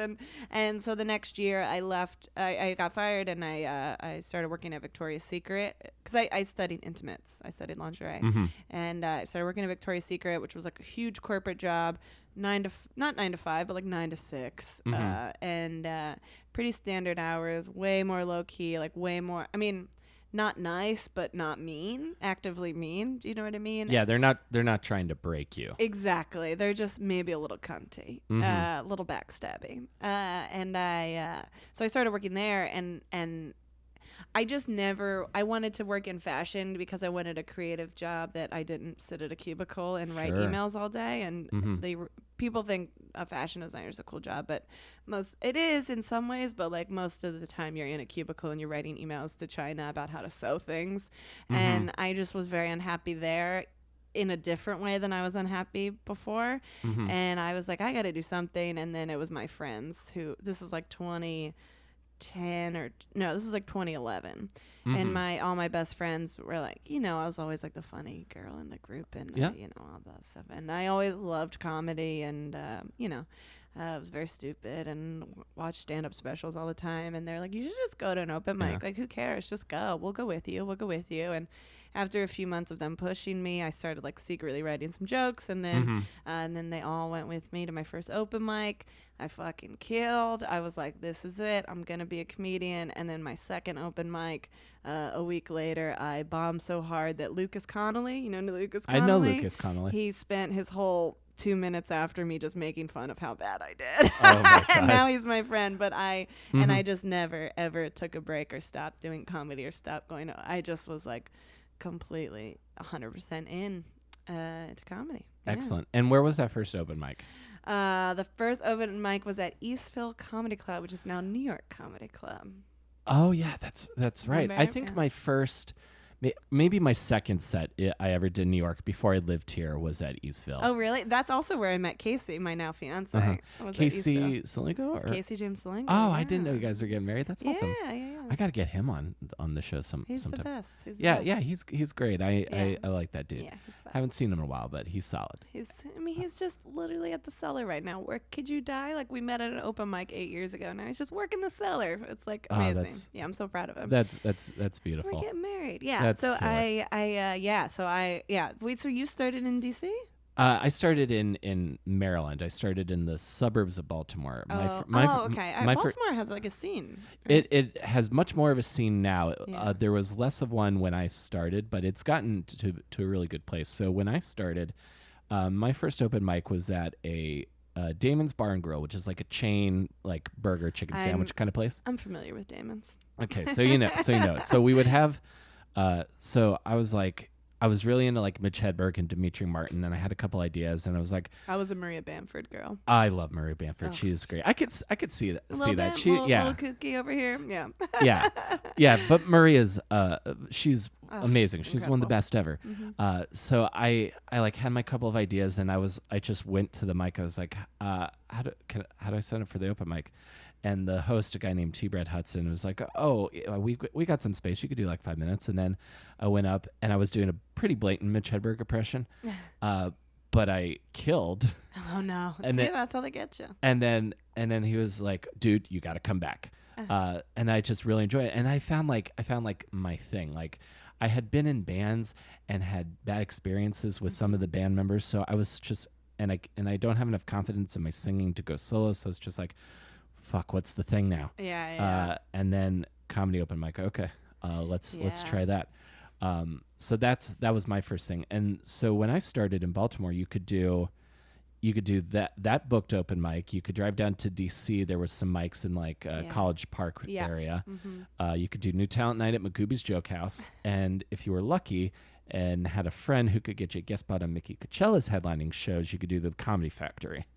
And so the next year I left, I got fired and I started working at Victoria's Secret because I studied intimates. I studied lingerie. And I started working at Victoria's Secret, which was like a huge corporate job. Not 9 to 5, but like 9 to 6, and pretty standard hours, way more low key, like way more. I mean, not nice, but not mean, actively mean. Do you know what I mean? Yeah, they're not trying to break you. Exactly. They're just maybe a little cunty, a little backstabby. So I started working there, and I wanted to work in fashion because I wanted a creative job that I didn't sit at a cubicle and write emails all day. And people think a fashion designer is a cool job, but it is in some ways, but like most of the time you're in a cubicle and you're writing emails to China about how to sew things. And I just was very unhappy there in a different way than I was unhappy before. And I was like, I got to do something. And then it was my friends this is like 2011, and all my best friends were like, I was always like the funny girl in the group, and all that stuff, and I always loved comedy, and I was very stupid and watched stand-up specials all the time, and they're like, you should just go to an open mic, like who cares, just go, we'll go with you. And after a few months of them pushing me, I started like secretly writing some jokes, and then they all went with me to my first open mic. I fucking killed. I was like, this is it. I'm going to be a comedian. And then my second open mic, a week later, I bombed so hard that Lucas Connolly, Lucas Connolly? I know Lucas Connolly. He spent his whole 2 minutes after me just making fun of how bad I did. Oh my God. And now he's my friend. But I just never, ever took a break or stopped doing comedy or stopped going. I just was like completely 100% in to comedy. Excellent. And where was that first open mic? The first open mic was at Eastville Comedy Club, which is now New York Comedy Club. Oh yeah, that's right. I think my first, maybe my second set I ever did in New York before I lived here was at Eastville. Oh really? That's also where I met Casey, my now fiance. Casey Saligo? Casey James Saligo. Oh, I didn't know you guys were getting married. That's awesome. Yeah. I got to get him on the show sometime. He's the best. Yeah, he's great. I like that dude. Yeah, he's the best. Haven't seen him in a while, but he's solid. He's just literally at the cellar right now. Where could you die? Like we met at an open mic 8 years ago. Now he's just working the cellar. It's like amazing. I'm so proud of him. That's beautiful. We're getting married. Yeah. That's so killer. Wait, so you started in DC? I started in Maryland. I started in the suburbs of Baltimore. Okay. Baltimore has like a scene. Right? It has much more of a scene now. There was less of one when I started, but it's gotten to a really good place. So when I started, my first open mic was at a Damon's Bar and Grill, which is like a chain, like burger, chicken sandwich kind of place. I'm familiar with Damon's. Okay, so you know it. So we would have. So I was really into like Mitch Hedberg and Dimitri Martin, and I had a couple ideas, and I was like, I was a Maria Bamford girl. I love Maria Bamford. Oh. She's great. I could see that. Little kooky over here. Yeah. yeah. But Maria's she's amazing. She's incredible. One of the best ever. So I like had my couple of ideas, and I just went to the mic. I was like, how do I sign up for the open mic? And the host, a guy named T. Brett Hudson, was like, "Oh, we got some space. You could do like 5 minutes." And then I went up, and I was doing a pretty blatant Mitch Hedberg impression, but I killed. Oh no! That's how they get you. And then he was like, "Dude, you got to come back." And I just really enjoyed it. And I found like my thing. Like I had been in bands and had bad experiences with some of the band members, so I was just and I don't have enough confidence in my singing to go solo. So it's just like, fuck, what's the thing now? Yeah. And then comedy open mic. Okay, let's try that. that was my first thing. And so when I started in Baltimore, you could do that booked open mic. You could drive down to DC. There was some mics in like College Park area. You could do New Talent Night at Magooby's Joke House, and if you were lucky and had a friend who could get you a guest spot on Mickey Coachella's headlining shows, you could do the Comedy Factory.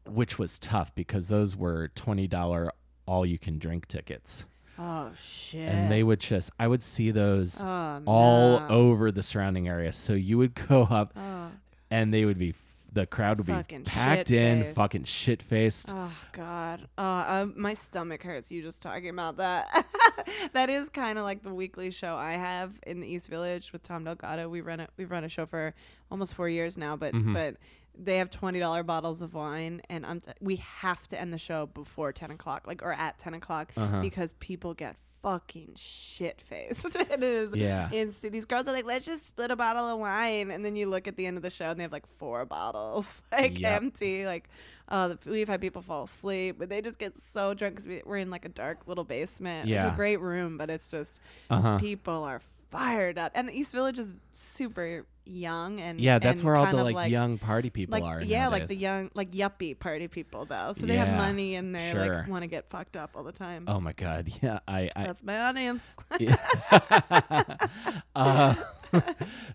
Which was tough because those were $20 all you can drink tickets. Oh shit. And they would I would see those all over the surrounding area. So you would go up and they would be the crowd would fucking be packed in, fucking shit faced. Oh God. My stomach hurts you just talking about that. That is kind of like the weekly show I have in the East Village with Tom Delgado. We've run a show for almost 4 years now, but they have $20 bottles of wine, and we have to end the show before 10 o'clock, or at 10 o'clock, because people get fucking shit faced. It is instant. These girls are like, let's just split a bottle of wine, and then you look at the end of the show and they have like 4 bottles empty. We've had people fall asleep, but they just get so drunk because we're in like a dark little basement. It's a great room, but it's just people are fired up, and the East Village is super young and that's and where all kind the of like young party people are nowadays. like the young yuppie party people though, so they have money and they like want to get fucked up all the time. Oh my God, I that's my audience.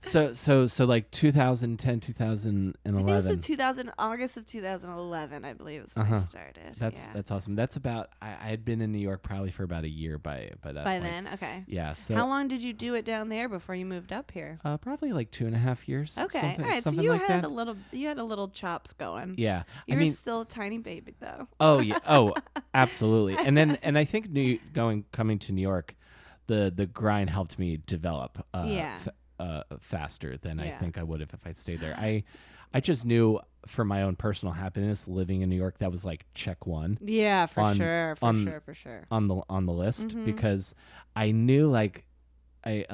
So like 2010, 2011. I think it was August of 2011, I believe is when I started. That's awesome. That's about I had been in New York probably for about a year by that point. Then, okay. Yeah. So how long did you do it down there before you moved up here? Probably like 2.5 years. Okay. All right. So you had a little chops going. Yeah. You were still a tiny baby though. Oh yeah. Oh, absolutely. And I think coming to New York, the grind helped me develop. Faster than I think I would have if I stayed there. I just knew for my own personal happiness living in New York that was like check one. Yeah, for sure. On the list because I knew like I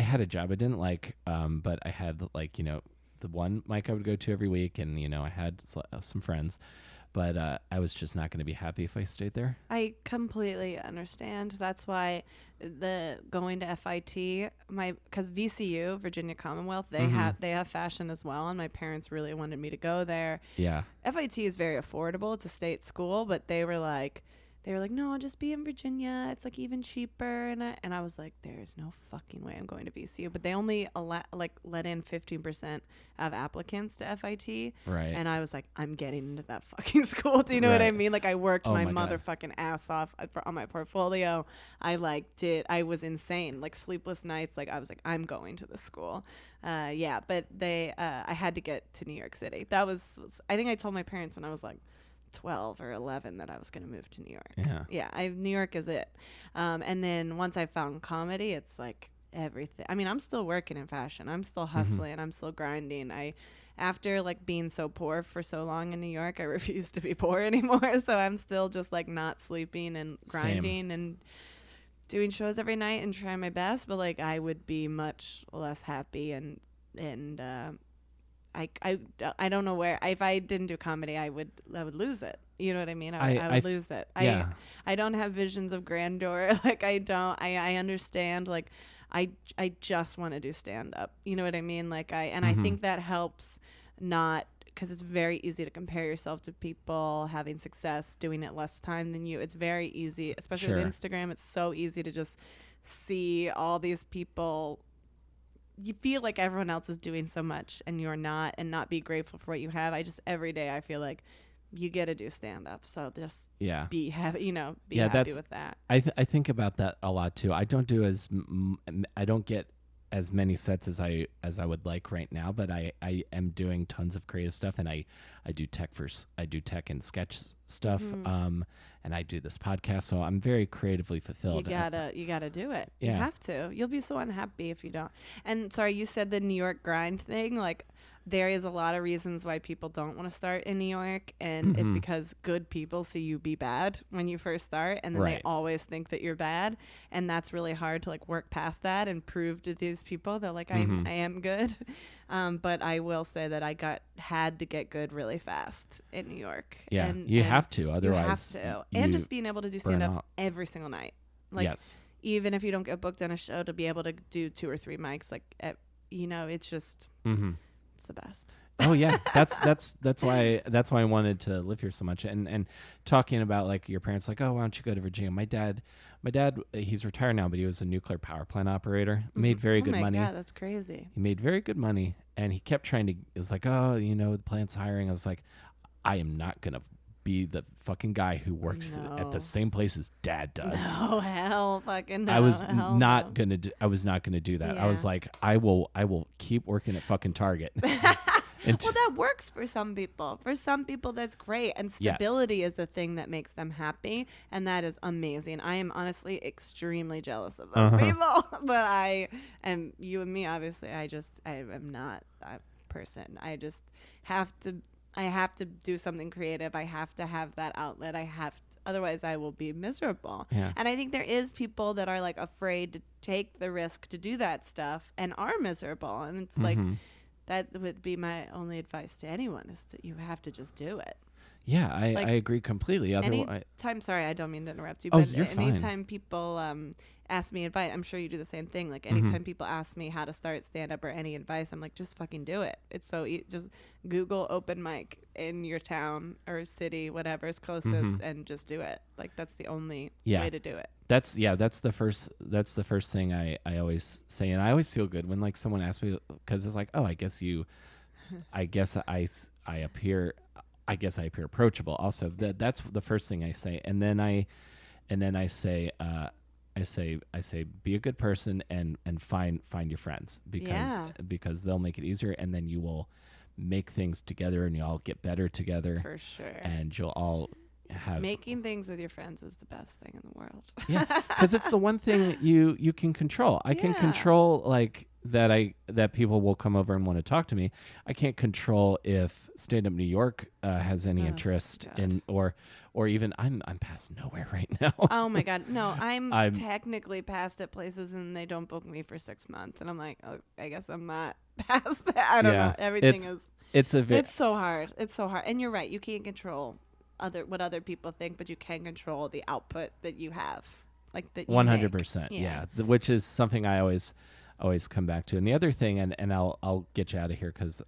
had a job I didn't like, but I had like the one mic I would go to every week, and I had some friends. But I was just not going to be happy if I stayed there. I completely understand. That's why going to FIT, because VCU, Virginia Commonwealth, they have fashion as well, and my parents really wanted me to go there. Yeah. FIT is very affordable. It's a state school, but they were like, no, I'll just be in Virginia. It's like even cheaper. And I was like, there's no fucking way I'm going to VCU. But they only let in 15% of applicants to FIT. Right. And I was like, I'm getting into that fucking school. Do you know what I mean? Like I worked my motherfucking ass off on my portfolio. I was insane. Like sleepless nights. Like I was like, I'm going to the school. But I had to get to New York City. I think I told my parents when I was like 12 or 11 that I was going to move to New York. New York is it. And then once I found comedy, it's like everything. I mean, I'm still working in fashion. I'm still hustling. I'm still grinding. After like being so poor for so long in New York, I refuse to be poor anymore. So I'm still just like not sleeping and grinding and doing shows every night and trying my best. But like I would be much less happy and I don't know where. If I didn't do comedy, I would lose it. You know what I mean? I would lose it. Yeah. I don't have visions of grandeur. Like I don't. I understand. Like I just want to do stand up. You know what I mean? Like I think that helps not. Because it's very easy to compare yourself to people having success doing it less time than you. It's very easy, especially with Instagram. It's so easy to just see all these people. You feel like everyone else is doing so much and you're not, and not be grateful for what you have. Every day I feel like you get to do stand up. So just be happy with that. I think about that a lot too. I don't get as many sets as I would like right now, but I am doing tons of creative stuff, and I do tech and sketch stuff. And I do this podcast, so I'm very creatively fulfilled. You gotta do it. Yeah. You have to. You'll be so unhappy if you don't. And sorry, you said the New York grind thing. Like there is a lot of reasons why people don't want to start in New York, and it's because good people see you be bad when you first start, and then they always think that you're bad, and that's really hard to like work past that and prove to these people that like I am good. But I will say that I had to get good really fast in New York. Yeah, you have to, otherwise you have to. And just being able to do stand up every single night. Like even if you don't get booked on a show, to be able to do 2 or 3 mics, like, it's just, it's the best. Oh yeah, that's why I wanted to live here so much. And talking about like your parents, like, oh, why don't you go to Virginia? My dad, he's retired now, but he was a nuclear power plant operator. Made very good money. Oh my God, that's crazy. He made very good money, and he kept trying to. It was like, oh, the plant's hiring. I was like, I am not gonna be the fucking guy who works at the same place as Dad does. No, hell fucking no. I was not gonna do that. Yeah. I was like, I will keep working at fucking Target. Well, that works for some people. For some people, that's great. And stability is the thing that makes them happy. And that is amazing. I am honestly extremely jealous of those people. But you and me, obviously, I am not that person. I just have to do something creative. I have to have that outlet. Otherwise I will be miserable. Yeah. And I think there is people that are like afraid to take the risk to do that stuff and are miserable. And it's like, that would be my only advice to anyone, is that you have to just do it. Yeah, I agree completely. Sorry, I don't mean to interrupt you, but you're anytime people ask me advice, I'm sure you do the same thing. Like anytime people ask me how to start stand-up or any advice, I'm like, just fucking do it. It's so easy. Just Google open mic in your town or city, whatever is closest, and just do it. Like that's the only way to do it. That's the first thing I always say, and I always feel good when like someone asks me, because it's like, oh, I guess I appear approachable. Also, that's the first thing I say, and then I say be a good person and find your friends, because they'll make it easier, and then you will make things together and you all get better together for sure, and you'll all have making things with your friends is the best thing in the world. Yeah, because it's the one thing you can control. I can control like that people will come over and want to talk to me. I can't control if Stand Up New York has any interest in, or even I'm past nowhere right now. Oh my God, no, I'm technically past at places and they don't book me for 6 months, and I'm like, oh, I guess I'm not past that. I don't know. Everything it's so hard. It's so hard, and you're right. You can't control what other people think, but you can control the output that you have, like that. 100%. Yeah, which is something I always come back to. And the other thing, and I'll get you out of here, because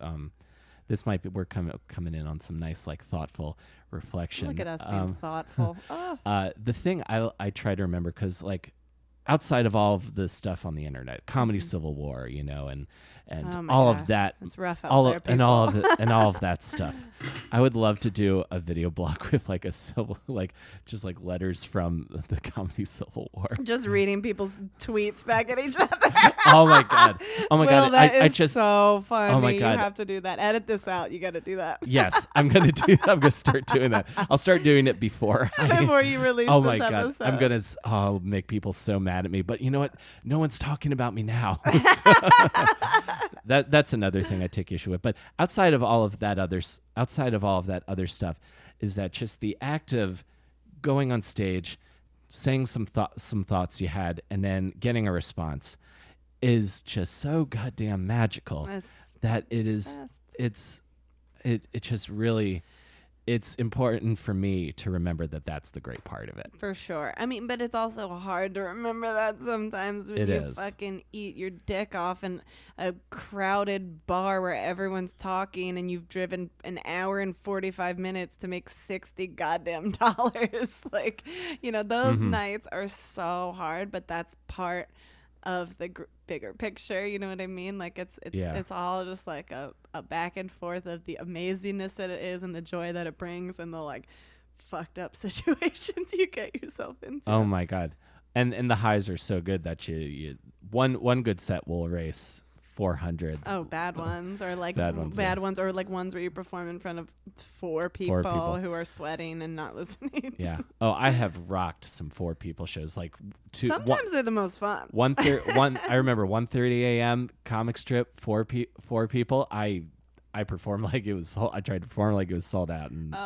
this might be, we're coming in on some nice like thoughtful reflection. Look at us being thoughtful. The thing I try to remember, because like outside of all of the stuff on the internet, comedy Civil War, and all of that, it's rough out there, people. and all of that stuff. I would love to do a video blog with like just like letters from the comedy Civil War. Just reading people's tweets back at each other. Oh my God. God. That is so funny. Oh my God. You have to do that. Edit this out. You got to do that. Yes, I'm going to do that. I'm going to start doing that. I'll start doing it before you release oh this my God. episode. I'm going to make people so mad at me. But you know what? No one's talking about me now. That's another thing I take issue with. But outside of all of that other stuff, is that just the act of going on stage, saying some thoughts you had, and then getting a response is just so goddamn magical. It just really, it's important for me to remember that that's the great part of it. For sure. I mean, but it's also hard to remember that sometimes when you fucking eat your dick off in a crowded bar where everyone's talking and you've driven an hour and 45 minutes to make $60 goddamn dollars. Like, those nights are so hard, but that's part of the bigger picture, you know what I mean? Like it's all just like a back and forth of the amazingness that it is and the joy that it brings and the like fucked up situations you get yourself into. Oh my God. And the highs are so good that you one good set will erase 400. Oh, bad ones, or like bad ones, or like ones where you perform in front of four people who are sweating and not listening. Yeah. Oh, I have rocked some 4 people shows. Like sometimes they're the most fun. I remember 1:30 a.m. comic strip, 4 people. I performed like it was. I tried to perform like it was sold out, and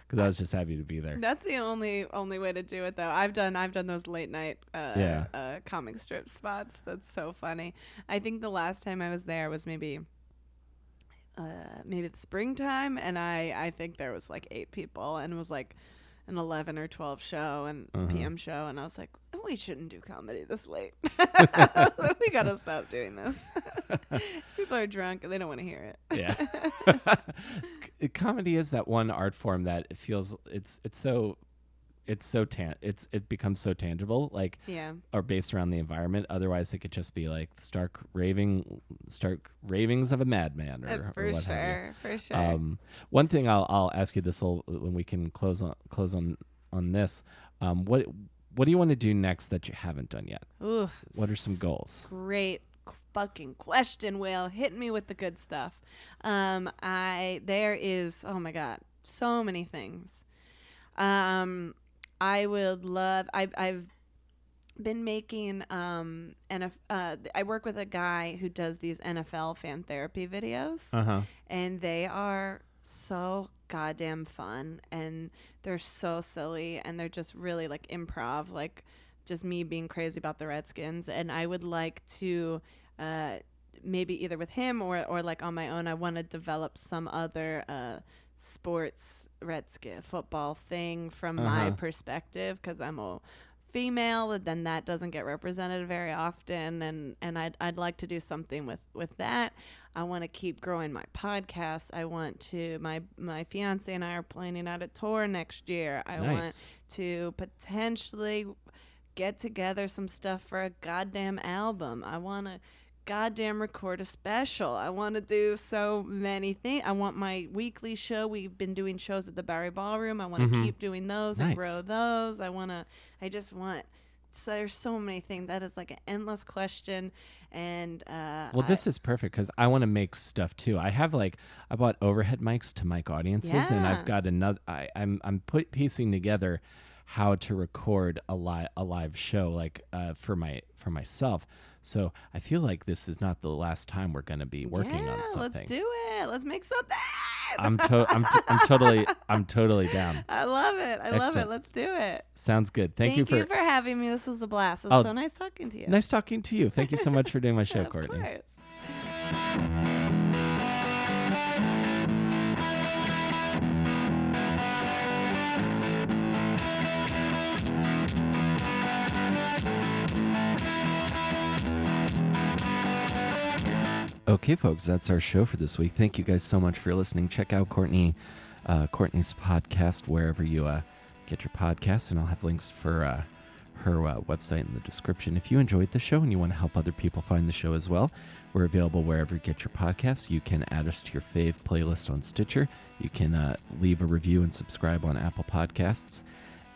because I was just happy to be there. That's the only way to do it, though. I've done those late night comic strip spots. That's so funny. I think the last time I was there was maybe the springtime, and I think there was like 8 people, and it was like an 11 or 12 show and PM show, and I was like, we shouldn't do comedy this late. We got to stop doing this. People are drunk and they don't want to hear it. Yeah. Comedy is that one art form that it feels it becomes so tangible, like, Yeah. or based around the environment. Otherwise it could just be like stark ravings of a madman or For what have you. sure. For sure. One thing I'll ask you this when we can close on this. What do you want to do next that you haven't done yet? Ooh, What are some goals? great fucking question, Will. Hit me with the good stuff. There is, oh my God, so many things. I would love, I've been making, I work with a guy who does these NFL fan therapy videos. Uh-huh. And they are so goddamn fun, and they're so silly, and they're just really like improv, like just me being crazy about the Redskins. And I would like to maybe either with him or like on my own, I want to develop some other sports Redskin football thing from my perspective, because I'm a female, and then that doesn't get represented very often, and I'd like to do something with that. I want to keep growing my podcast. I want to, my fiance and I are planning out a tour next year. I want to potentially get together some stuff for a goddamn album. I want to goddamn record a special. I want to do so many things. I want my weekly show. We've been doing shows at the Barry Ballroom. I want to keep doing those and grow those. So there's so many things. That is like an endless question. And this is perfect because I want to make stuff too. I bought overhead mics to mic audiences, and I've got another. I'm piecing together how to record a live show, like for myself. So I feel like this is not the last time we're going to be working on something. Let's do it. Let's make something. I'm totally down. I love it. I love it. Let's do it. Sounds good. Thank you for having me. This was a blast. It was so nice talking to you. Nice talking to you. Thank you so much for doing my show, Of Courtney. course. Okay, folks, that's our show for this week. Thank you guys so much for listening. Check out Courtney's podcast wherever you get your podcasts, and I'll have links for her website in the description. If you enjoyed the show and you want to help other people find the show as well, we're available wherever you get your podcasts. You can add us to your fave playlist on Stitcher. You can leave a review and subscribe on Apple Podcasts.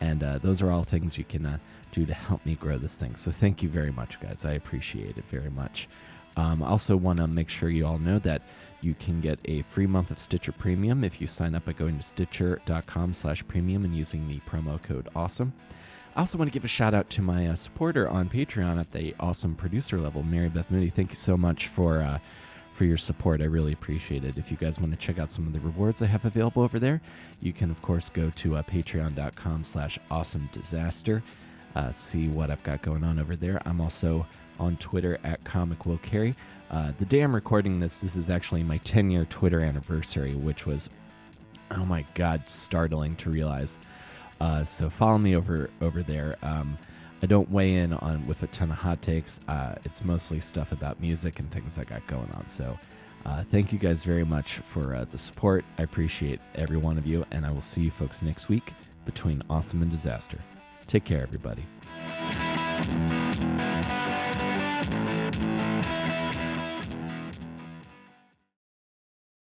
And those are all things you can do to help me grow this thing. So thank you very much, guys. I appreciate it very much. I also want to make sure you all know that you can get a free month of Stitcher Premium if you sign up by going to Stitcher.com/premium and using the promo code AWESOME. I also want to give a shout out to my supporter on Patreon at the awesome producer level, Mary Beth Moody. Thank you so much for your support. I really appreciate it. If you guys want to check out some of the rewards I have available over there, you can, of course, go to patreon.com/awesomedisaster. See what I've got going on over there. I'm also on Twitter at Comic Will Carey. The day I'm recording this is actually my 10-year Twitter anniversary, which was, oh my God, startling to realize. So follow me over there. I don't weigh in on with a ton of hot takes. It's mostly stuff about music and things I got going on. So thank you guys very much for the support. I appreciate every one of you, and I will see you folks next week between Awesome and Disaster. Take care, everybody.